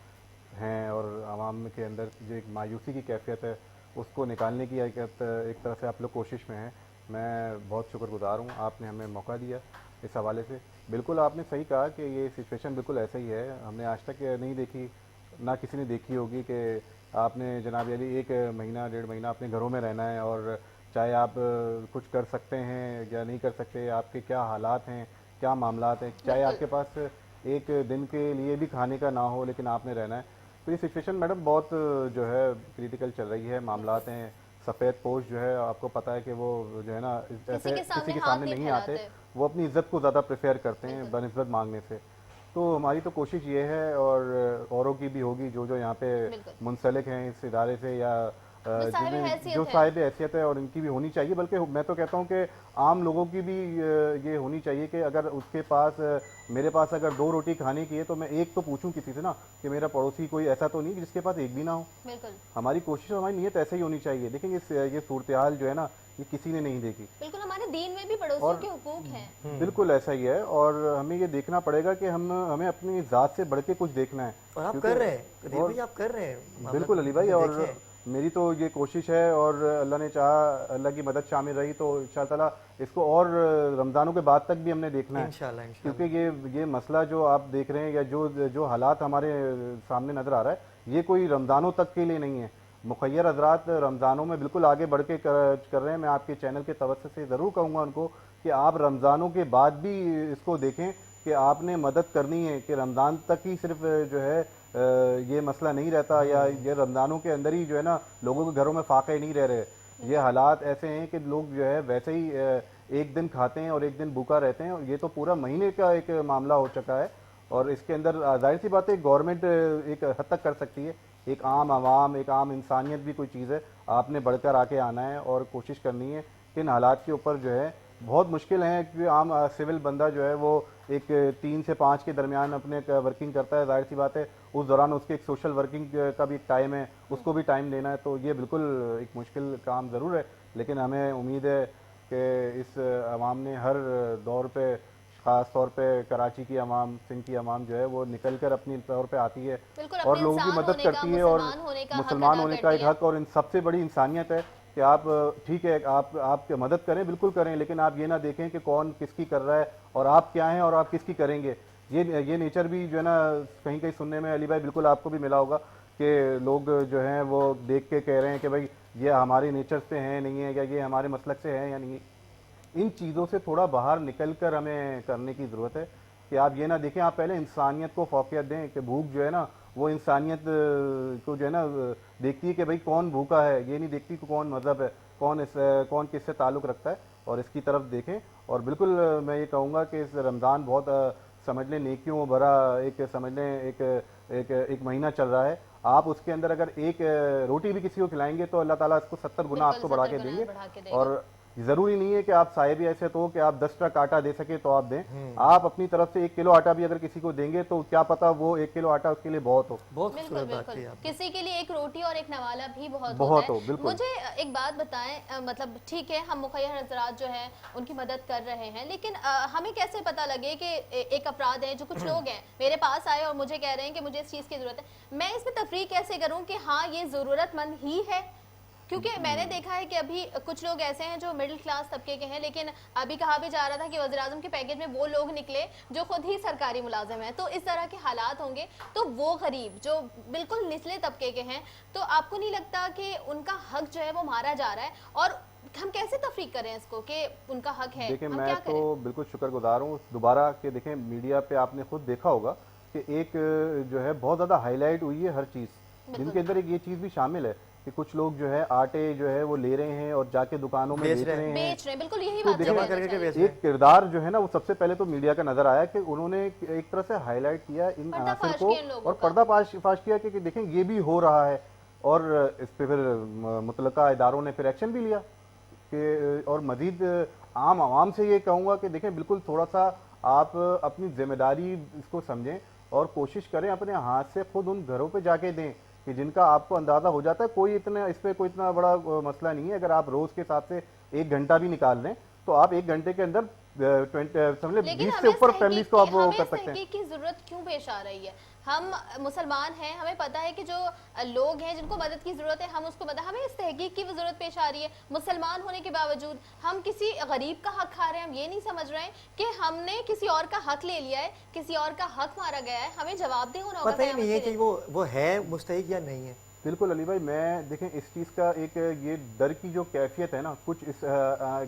हैं, और आवाम के अंदर जो एक मायूसी की कैफियत है उसको निकालने की एक तरह से आप लोग कोशिश में हैं। मैं बहुत शुक्रगुजार हूँ, आपने हमें मौका दिया इस हवाले से। बिल्कुल आपने सही कहा कि ये सिचुएशन बिल्कुल ऐसा ही है, हमने आज तक नहीं देखी, ना किसी ने देखी होगी कि आपने जनाब अली 1 महीना 1.5 महीना अपने घरों में रहना है, और चाहे आप कुछ कर सकते हैं या नहीं कर सकते, आपके क्या हालात हैं, क्या मामलात हैं, चाहे आपके पास एक दिन के लिए भी खाने का ना हो लेकिन आपने रहना है। तो ये सिचुएशन मैडम बहुत जो है क्रिटिकल चल रही है, मामलात हैं। सफ़ेद पोश जो है आपको पता है कि वो जो है ना ऐसे किसी के सामने नहीं आते, वो अपनी इज्जत को ज़्यादा प्रेफर करते हैं बनिस्बत मांगने से। तो हमारी तो कोशिश ये है, और औरों की भी होगी जो यहाँ पे मुंसलिक हैं इस इदारे से, या जो साहिब हैसियत है, और इनकी भी होनी चाहिए। बल्कि मैं तो कहता हूँ कि आम लोगों की भी ये होनी चाहिए कि अगर उसके पास, मेरे पास अगर 2 रोटी खाने की है तो मैं एक तो पूछूं किसी से ना कि मेरा पड़ोसी कोई ऐसा तो नहीं जिसके पास एक भी ना हो। हमारी कोशिश, हमारी नीयत ऐसे ही होनी चाहिए। लेकिन ये सूरत हाल जो है ना ये किसी ने नहीं देखी। बिल्कुल हमारे दीन में भी पड़ोसियों के हुकूक हैं। बिल्कुल ऐसा ही है, और हमें ये देखना पड़ेगा कि हमें अपनी ज़ात से बढ़ के कुछ देखना है, और आप कर रहे हैं, आप कर रहे हैं। बिल्कुल अली भाई, और मेरी तो ये कोशिश है, और अल्लाह ने चाहा, अल्लाह की मदद शामिल रही तो इंशाअल्लाह ताला इसको और रमज़ानों के बाद तक भी हमने देखना है, इंशाअल्लाह। क्योंकि ये मसला जो आप देख रहे हैं, या जो हालात हमारे सामने नज़र आ रहा है, ये कोई रमज़ानों तक के लिए नहीं है। मुखय्यर हज़रात रमज़ानों में बिल्कुल आगे बढ़ के कर रहे हैं। मैं आपके चैनल के तवज्जो से ज़रूर कहूँगा उनको कि आप रमज़ानों के बाद भी इसको देखें कि आपने मदद करनी है, कि रमज़ान तक ही सिर्फ जो है ये मसला नहीं रहता, या ये रमज़ानों के अंदर ही जो है ना लोगों के घरों में फाके नहीं रह रहे। ये हालात ऐसे हैं कि लोग जो है वैसे ही एक दिन खाते हैं और एक दिन भूखा रहते हैं, ये तो पूरा महीने का एक मामला हो चुका है। और इसके अंदर जाहिर सी बात है गवर्नमेंट एक हद तक कर सकती है, एक आम आवाम, एक आम इंसानियत भी कोई चीज़ है, आपने बढ़कर आके आना है और कोशिश करनी है कि इन हालात के ऊपर जो है बहुत मुश्किल है, क्योंकि आम सिविल बंदा जो है वो एक 3 से 5 के दरमियान अपने वर्किंग करता है, जाहिर सी बात है उस दौरान उसके एक सोशल वर्किंग का भी एक टाइम है, उसको भी टाइम देना है। तो ये बिल्कुल एक मुश्किल काम ज़रूर है, लेकिन हमें उम्मीद है कि इस आवाम ने हर दौर पे, ख़ास तौर पे कराची की आवाम, सिंध की आवाम जो है वो निकल कर अपनी तौर पे आती है और लोगों की मदद करती है, और मुसलमान होने का एक हक और इन सबसे बड़ी इंसानियत है कि आप ठीक है आप मदद करें, बिल्कुल करें, लेकिन आप ये ना देखें कि कौन किसकी कर रहा है और आप क्या हैं और आप किसकी करेंगे। ये नेचर भी जो है ना कहीं कहीं सुनने में, अली भाई बिल्कुल आपको भी मिला होगा कि लोग जो हैं वो देख के कह रहे हैं कि भाई ये हमारे नेचर से है नहीं है, या ये हमारे मसलक से है या नहीं। इन चीज़ों से थोड़ा बाहर निकल कर हमें करने की ज़रूरत है कि आप ये ना देखें, आप पहले इंसानियत को फौकियत दें कि भूख जो है ना वो इंसानियत को जो है ना देखती है कि भाई कौन भूखा है, ये नहीं देखती कि कौन मज़हब है, कौन किससे ताल्लुक़ रखता है, और इसकी तरफ देखें। और बिल्कुल मैं ये कहूँगा कि इस रमज़ान बहुत समझ लें नेकियों भरा एक समझ लें एक महीना चल रहा है। आप उसके अंदर अगर एक रोटी भी किसी को खिलाएंगे तो अल्लाह ताला इसको 70 गुना आपको बढ़ा के देंगे। और ज़रूरी नहीं है कि आप साहिब ऐसे तो कि आप 10 ट्रक आटा दे सके तो आप दें, आप अपनी तरफ से 1 किलो आटा भी अगर किसी को देंगे तो क्या पता वो 1 किलो आटा उसके लिए बहुत हो। बहुत किसी के लिए एक रोटी और एक नवाला भी बहुत हो। बिल्कुल। मुझे एक बात बताएं, मतलब ठीक है हम मुखय्यर हज़रात जो हैं उनकी मदद कर रहे हैं, लेकिन हमें कैसे पता लगे कि एक अपराध है, जो कुछ लोग हैं मेरे पास आए और मुझे कह रहे हैं कि मुझे इस चीज़ की ज़रूरत है, मैं इसमें तफरीक कैसे करूँ कि हाँ ये ज़रूरतमंद ही है? क्योंकि मैंने देखा है कि अभी कुछ लोग ऐसे हैं जो मिडिल क्लास तबके के हैं, लेकिन अभी कहा भी जा रहा था कि वज़ीर-ए-आज़म के पैकेज में वो लोग निकले जो खुद ही सरकारी मुलाजिम हैं। तो इस तरह के हालात होंगे तो वो गरीब जो बिल्कुल निचले तबके के हैं, तो आपको नहीं लगता कि उनका हक जो है वो मारा जा रहा है? और हम कैसे तफरीक करें इसको कि उनका हक है? देखिए मैं तो बिल्कुल शुक्रगुजार हूँ दोबारा के, देखें मीडिया पे आपने खुद देखा होगा कि एक जो है बहुत ज़्यादा हाईलाइट हुई है हर चीज़, जिनके अंदर एक ये चीज़ भी शामिल है کہ کچھ لوگ جو ہے آٹے جو ہے وہ لے رہے ہیں اور جا کے دکانوں میں بیچ رہے ہیں. بالکل یہی تو بات دیکھیں ایک کردار جو ہے نا وہ سب سے پہلے تو میڈیا کا نظر آیا کہ انہوں نے ایک طرح سے ہائی لائٹ کیا ان عناصر کو اور پردہ فاش کیا کہ دیکھیں یہ بھی ہو رہا ہے. اور اس پہ پھر متعلقہ اداروں نے پھر ایکشن بھی لیا کہ اور مزید عام عوام سے یہ کہوں گا کہ دیکھیں بالکل تھوڑا سا آپ اپنی ذمہ داری اس کو سمجھیں اور کوشش کریں اپنے ہاتھ سے خود ان گھروں پہ جا کے دیں کہ جن کا آپ کو اندازہ ہو جاتا ہے. کوئی اتنا اس پہ کوئی اتنا بڑا مسئلہ نہیں ہے. اگر آپ روز کے حساب سے 1 گھنٹہ بھی نکال لیں تو آپ 1 گھنٹے کے اندر 20 سے اوپر فیملیز کو آپ کر سکتے ہیں. تحقیق کی ضرورت کیوں پیش آ رہی ہے؟ ہم مسلمان ہیں, ہمیں پتا ہے کہ جو لوگ ہیں جن کو مدد کی ضرورت ہے ہم اس کو ہمیں اس تحقیق کی ضرورت پیش آ رہی ہے. مسلمان ہونے کے باوجود ہم کسی غریب کا حق کھا رہے ہیں. ہم یہ نہیں سمجھ رہے ہیں کہ ہم نے کسی اور کا حق لے لیا ہے, کسی اور کا حق مارا گیا ہے. ہمیں جواب دہ ہونا ہوگا. پتہ ہی نہیں ہے کہ وہ ہے مستحق یا نہیں ہے. بالکل علی بھائی, میں دیکھیں اس چیز کا ایک یہ ڈر کی جو کیفیت ہے نا کچھ اس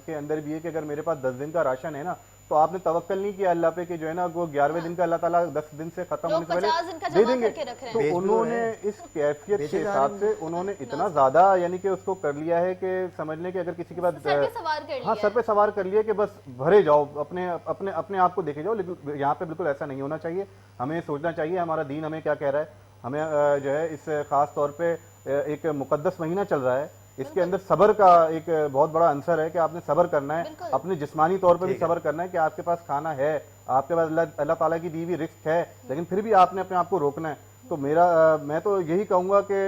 کے اندر بھی ہے کہ اگر میرے پاس 10 دن کا راشن ہے نا تو آپ نے توکل نہیں کیا اللہ پہ کہ جو ہے نا وہ 11ویں دن کا اللہ تعالیٰ 10 دن سے ختم ہونے سے پہلے دے دیں گے. تو انہوں نے اس کیفیت کے حساب سے انہوں نے اتنا زیادہ یعنی کہ اس کو کر لیا ہے کہ سمجھ لیں کہ اگر کسی کے بعد سر پہ سوار کر لیا کہ بس بھرے جاؤ اپنے آپ کو دیکھے جاؤ. لیکن یہاں پہ بالکل ایسا نہیں ہونا چاہیے. ہمیں سوچنا چاہیے ہمارا دین ہمیں کیا کہہ رہا ہے. ہمیں جو ہے اس خاص طور پہ ایک مقدس مہینہ چل رہا ہے, اس کے اندر صبر کا ایک بہت بڑا عنصر ہے کہ آپ نے صبر کرنا ہے, اپنے جسمانی طور پہ بھی صبر کرنا ہے کہ آپ کے پاس کھانا ہے, آپ کے پاس اللہ تعالیٰ کی دی ہوئی رزق ہے, لیکن پھر بھی آپ نے اپنے آپ کو روکنا ہے. تو میں تو یہی کہوں گا کہ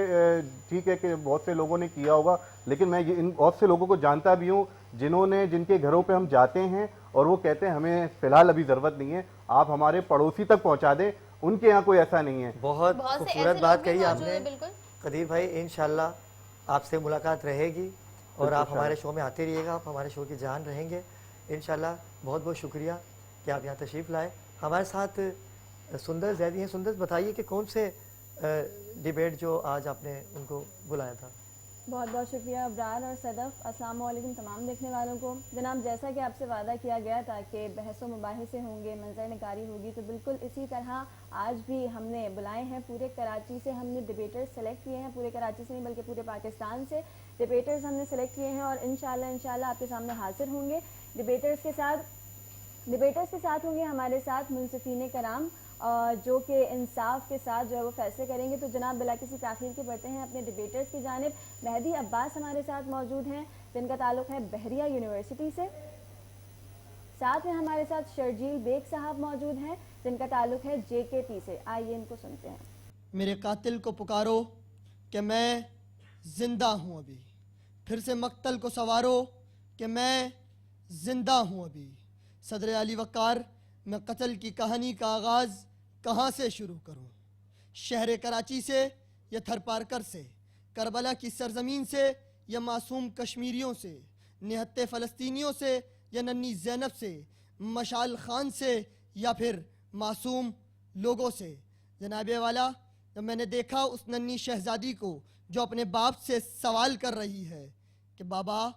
ٹھیک ہے کہ بہت سے لوگوں نے کیا ہوگا, لیکن میں ان بہت سے لوگوں کو جانتا بھی ہوں جن کے گھروں پہ ہم جاتے ہیں اور وہ کہتے ہیں ہمیں فی الحال ابھی ضرورت نہیں ہے, آپ ہمارے پڑوسی تک پہنچا دیں, ان کے یہاں کوئی ایسا نہیں ہے. بہت خوبصورت بات کہی آپ نے قدیر بھائی. انشاءاللہ آپ سے ملاقات رہے گی اور آپ ہمارے شو میں آتے رہیے گا, آپ ہمارے شو کی جان رہیں گے انشاءاللہ. بہت بہت شکریہ کہ آپ یہاں تشریف لائے. ہمارے ساتھ سندر زیدی ہیں. سندر بتائیے کہ کون سے ڈیبیٹ جو آج آپ نے ان کو بلایا تھا. بہت بہت شکریہ ابرار اور صدف. السلام علیکم تمام دیکھنے والوں کو. جناب جیسا کہ آپ سے وعدہ کیا گیا تھا کہ بحث و مباحثے ہوں گے, منظر نگاری ہوگی, تو بالکل اسی طرح آج بھی ہم نے بلائے ہیں. پورے کراچی سے ہم نے ڈیبیٹرز سلیکٹ کیے ہیں, پورے کراچی سے نہیں بلکہ پورے پاکستان سے ڈیبیٹرز ہم نے سلیکٹ کیے ہیں اور انشاءاللہ آپ کے سامنے حاضر ہوں گے. ڈیبیٹرز کے ساتھ ہوں گے ہمارے ساتھ منصفین کرام جو کہ انصاف کے ساتھ جو ہے وہ فیصلے کریں گے. تو جناب بلا کسی تاخیر کے بڑھتے ہیں اپنے ڈیبیٹرز کی جانب. مہدی عباس ہمارے ساتھ موجود ہیں جن کا تعلق ہے بحریہ یونیورسٹی سے. ساتھ میں ہمارے ساتھ شرجیل بیگ صاحب موجود ہیں جن کا تعلق ہے JKP سے. آئیے ان کو سنتے ہیں. میرے قاتل کو پکارو کہ میں زندہ ہوں ابھی, پھر سے مقتل کو سوارو کہ میں زندہ ہوں ابھی. صدر علی وقار, میں قتل کی کہانی کا آغاز کہاں سے شروع کروں؟ شہر کراچی سے یا تھر پارکر سے, کربلا کی سرزمین سے یا معصوم کشمیریوں سے, نہتے فلسطینیوں سے یا ننی زینب سے, مشال خان سے یا پھر معصوم لوگوں سے. جناب والا, جب میں نے دیکھا اس ننی شہزادی کو جو اپنے باپ سے سوال کر رہی ہے کہ بابا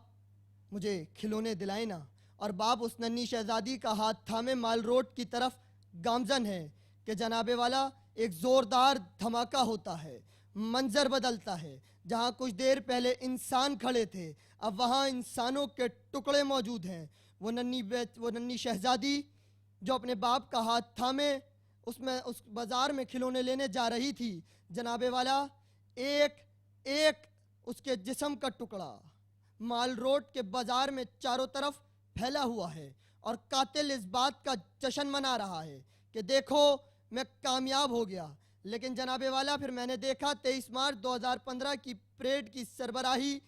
مجھے کھلونے دلائیں نا, اور باپ اس ننی شہزادی کا ہاتھ تھامے مال روڈ کی طرف گامزن ہے کہ جناب والا ایک زوردار دھماکہ ہوتا ہے, منظر بدلتا ہے. جہاں کچھ دیر پہلے انسان کھڑے تھے اب وہاں انسانوں کے ٹکڑے موجود ہیں. وہ ننی شہزادی جو اپنے باپ کا ہاتھ تھامے اس بازار میں کھلونے لینے جا رہی تھی, جناب والا ایک ایک اس کے جسم کا ٹکڑا مال روڈ کے بازار میں چاروں طرف پھیلا ہوا ہے, اور قاتل اس بات کا جشن منا رہا ہے کہ دیکھو میں کامیاب ہو گیا. لیکن جناب والا پھر میں نے دیکھا 23 مارچ 2015 کی پریڈ کی سربراہی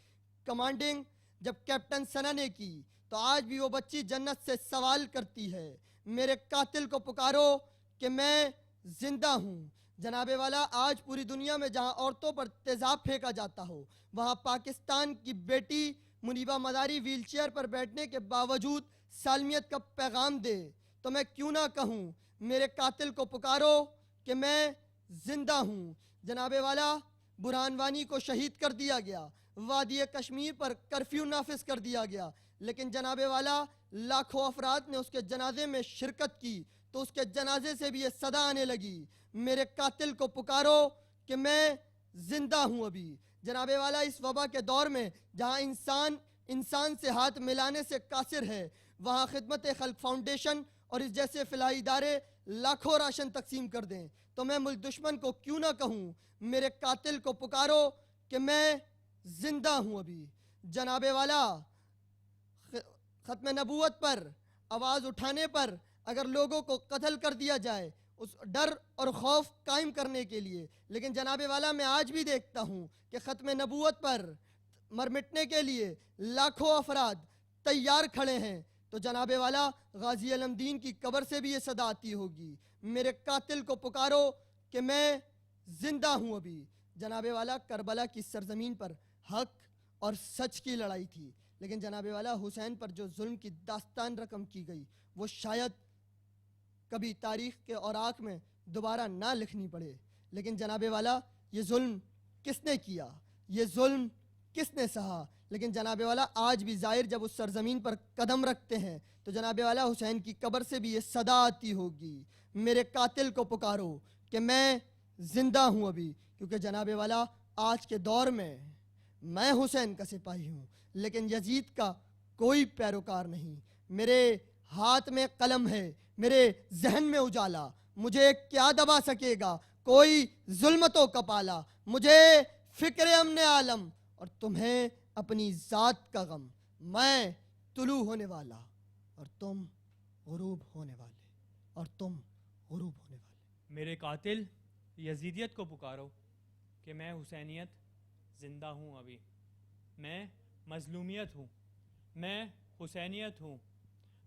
کمانڈنگ جب کیپٹن ثنا نے کی, تو آج بھی وہ بچی جنت سے سوال کرتی ہے میرے قاتل کو پکارو کہ میں زندہ ہوں. جناب والا آج پوری دنیا میں جہاں عورتوں پر تیزاب پھینکا جاتا ہو, وہاں پاکستان کی بیٹی منیبہ مداری ویل چیئر پر بیٹھنے کے باوجود سالمیت کا پیغام دے, تو میں کیوں نہ کہوں میرے قاتل کو پکارو کہ میں زندہ ہوں. جناب والا برہان وانی کو شہید کر دیا گیا, وادی کشمیر پر کرفیو نافذ کر دیا گیا, لیکن جناب والا لاکھوں افراد نے اس کے جنازے میں شرکت کی, تو اس کے جنازے سے بھی یہ صدا آنے لگی میرے قاتل کو پکارو کہ میں زندہ ہوں ابھی. جناب والا اس وبا کے دور میں جہاں انسان سے ہاتھ ملانے سے قاصر ہے، وہاں خدمت خلق فاؤنڈیشن اور اس جیسے فلاحی ادارے لاکھوں راشن تقسیم کر دیں، تو میں ملک دشمن کو کیوں نہ کہوں میرے قاتل کو پکارو کہ میں زندہ ہوں ابھی۔ جناب والا ختم نبوت پر آواز اٹھانے پر اگر لوگوں کو قتل کر دیا جائے اس ڈر اور خوف قائم کرنے کے لیے، لیکن جناب والا میں آج بھی دیکھتا ہوں کہ ختم نبوت پر مٹنے کے لیے لاکھوں افراد تیار کھڑے ہیں، تو جناب والا غازی علم دین کی قبر سے بھی یہ صدا آتی ہوگی، میرے قاتل کو پکارو کہ میں زندہ ہوں ابھی۔ جناب والا کربلا کی سرزمین پر حق اور سچ کی لڑائی تھی، لیکن جناب والا حسین پر جو ظلم کی داستان رقم کی گئی وہ شاید کبھی تاریخ کے اوراق میں دوبارہ نہ لکھنی پڑے، لیکن جناب والا یہ ظلم کس نے کیا، یہ ظلم کس نے سہا؟ لیکن جناب والا آج بھی ظاہر جب اس سرزمین پر قدم رکھتے ہیں تو جناب والا حسین کی قبر سے بھی یہ صدا آتی ہوگی، میرے قاتل کو پکارو کہ میں زندہ ہوں ابھی، کیونکہ جناب والا آج کے دور میں حسین کا سپاہی ہوں لیکن یزید کا کوئی پیروکار نہیں، میرے ہاتھ میں قلم ہے، میرے ذہن میں اجالا، مجھے کیا دبا سکے گا کوئی ظلمتوں کا پالا، مجھے فکر امن عالم اور تمہیں اپنی ذات کا غم، میں طلوع ہونے والا اور تم غروب ہونے والے، اور تم غروب ہونے والے۔ میرے قاتل یزیدیت کو پکارو کہ میں حسینیت زندہ ہوں ابھی، میں مظلومیت ہوں، میں حسینیت ہوں،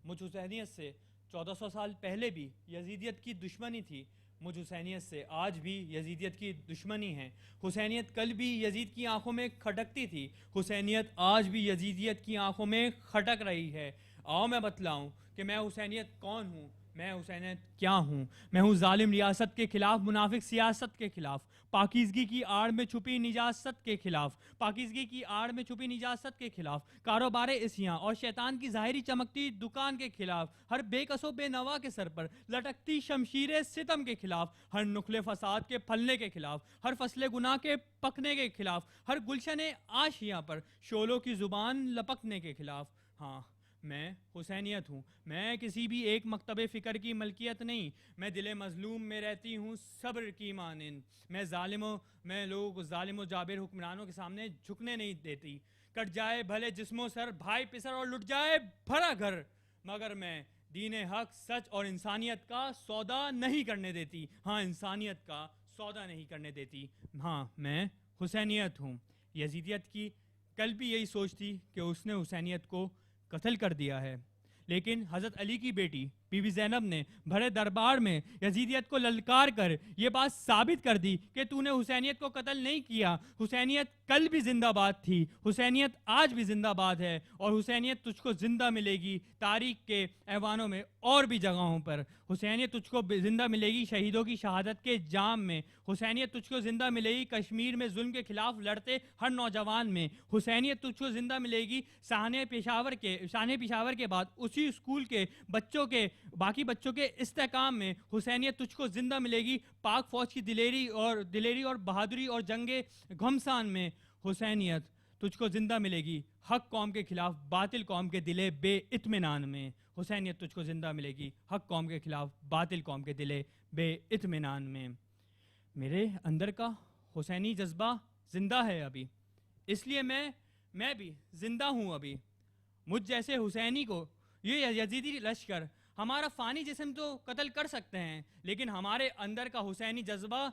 مجھ حسینیت سے 1400 سال پہلے بھی یزیدیت کی دشمنی تھی، مجھ حسینیت سے آج بھی یزیدیت کی دشمنی ہے، حسینیت کل بھی یزید کی آنکھوں میں کھٹکتی تھی، حسینیت آج بھی یزیدیت کی آنکھوں میں کھٹک رہی ہے۔ آؤ میں بتلاؤں کہ میں حسینیت کون ہوں، میں حسینیت کیا ہوں۔ میں ہوں ظالم ریاست کے خلاف، منافق سیاست کے خلاف، پاکیزگی کی آڑ میں چھپی نجاست کے خلاف، پاکیزگی کی آڑ میں چھپی نجاست کے خلاف، کاروبار اسیاں اور شیطان کی ظاہری چمکتی دکان کے خلاف، ہر بے کس و بے نوا کے سر پر لٹکتی شمشیر ستم کے خلاف، ہر نخل فساد کے پھلنے کے خلاف، ہر فصل گناہ کے پکنے کے خلاف، ہر گلشن آشیاں پر شعلوں کی زبان لپکنے کے خلاف۔ ہاں میں حسینیت ہوں، میں کسی بھی ایک مکتب فکر کی ملکیت نہیں، میں دل مظلوم میں رہتی ہوں صبر کی مانند، میں لوگ ظالم و جابر حکمرانوں کے سامنے جھکنے نہیں دیتی، کٹ جائے بھلے جسم و سر، بھائی پسر اور لٹ جائے بھرا گھر، مگر میں دین حق، سچ اور انسانیت کا سودا نہیں کرنے دیتی۔ ہاں انسانیت کا سودا نہیں کرنے دیتی۔ ہاں میں حسینیت ہوں۔ یزیدیت کی کل بھی یہی سوچ تھی کہ اس نے حسینیت کو قتل کر دیا ہے، لیکن حضرت علی کی بیٹی بی بی زینب نے بھرے دربار میں یزیدیت کو للکار کر یہ بات ثابت کر دی کہ تو نے حسینیت کو قتل نہیں کیا۔ حسینیت کل بھی زندہ باد تھی، حسینیت آج بھی زندہ باد ہے، اور حسینیت تجھ کو زندہ ملے گی تاریخ کے ایوانوں میں اور بھی جگہوں پر۔ حسینیت تجھ کو زندہ ملے گی شہیدوں کی شہادت کے جام میں، حسینیت تجھ کو زندہ ملے گی کشمیر میں ظلم کے خلاف لڑتے ہر نوجوان میں، حسینیت تجھ کو زندہ ملے گی سانحہ پشاور کے بعد اسی اسکول کے باقی بچوں کے استحکام میں، حسینیت تجھ کو زندہ ملے گی پاک فوج کی دلیری اور بہادری اور جنگ گھمسان میں، حسینیت تجھ کو زندہ ملے گی حق قوم کے خلاف باطل قوم کے دلے بے اطمینان میں، حسینیت تجھ کو زندہ ملے گی حق قوم کے خلاف باطل قوم کے دلے بے اطمینان میں۔ میرے اندر کا حسینی جذبہ زندہ ہے ابھی، اس لیے میں بھی زندہ ہوں ابھی۔ مجھ جیسے حسینی کو یہ یزیدی لشکر ہمارا فانی جسم تو قتل کر سکتے ہیں، لیکن ہمارے اندر کا حسینی جذبہ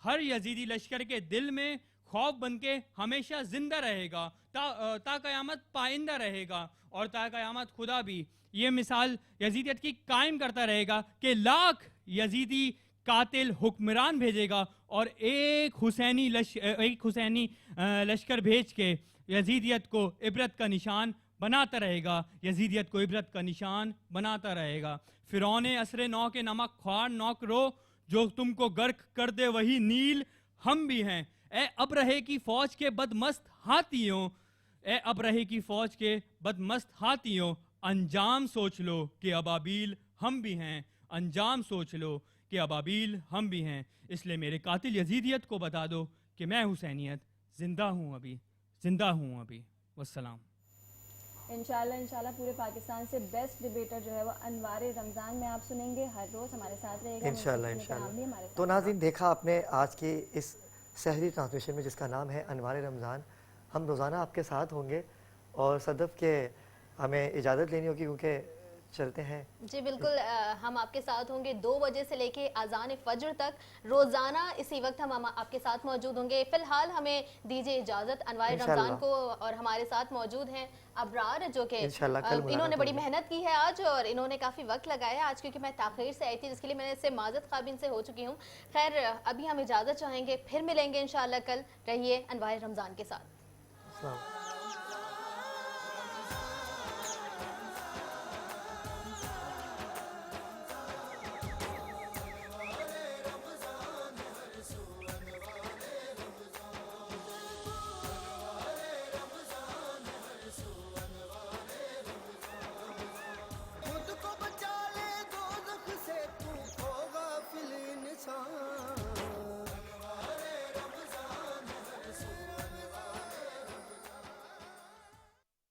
ہر یزیدی لشکر کے دل میں خوف بن کے ہمیشہ زندہ رہے گا، تا قیامت پائندہ رہے گا، اور تا قیامت خدا بھی یہ مثال یزیدیت کی قائم کرتا رہے گا کہ لاکھ یزیدی قاتل حکمران بھیجے گا اور ایک حسینی لشکر بھیج کے یزیدیت کو عبرت کا نشان بناتا رہے گا، یزیدیت کو عبرت کا نشان بناتا رہے گا۔ فرعون عصر نو کے نمک خوار نوک رو، جو تم کو غرق کر دے وہی نیل ہم بھی ہیں۔ اے ابرہے کی فوج کے بدمست ہاتھیوں، اے ابرہے کی فوج کے بدمست ہاتھیوں، انجام سوچ لو کہ ابابیل ہم بھی ہیں، انجام سوچ لو کہ ابابیل ہم بھی ہیں۔ اس لیے میرے قاتل یزیدیت کو بتا دو کہ میں حسینیت ज़िंदा हूँ अभी, ज़िंदा हूँ अभी। वस्सलाम। इंशाल्लाह पूरे पाकिस्तान से बेस्ट डिबेटर जो है वो अनवार रमज़ान में आप सुनेंगे, हर रोज़ हमारे साथ रहेगा इंशाल्लाह। तो नाज़रीन, देखा आपने आज की इस सहरी ट्रांसमिशन में जिसका नाम है अनवार रमज़ान। हम रोज़ाना आपके साथ होंगे और सदफ के हमें इजाज़त लेनी होगी क्योंकि चलते हैं। जी बिल्कुल, हम आपके साथ होंगे 2 बजे से लेके अज़ान फजर तक रोज़ाना इसी वक्त हम आपके साथ मौजूद होंगे। फ़िलहाल हमें दीजिए इजाज़त अनवार रमज़ान को, और हमारे साथ मौजूद हैं अबरार जो कि इन्होंने बड़ी मेहनत की है आज और इन्होंने काफ़ी वक्त लगाया आज, क्योंकि मैं ताख़ीर से आई थी जिसके लिए मैंने इससे माज़रत ख़्वाह इनसे हो चुकी हूँ। खैर अभी हम इजाज़त चाहेंगे, फिर मिलेंगे इंशाअल्लाह कल। रहिए अनवार रमज़ान के साथ।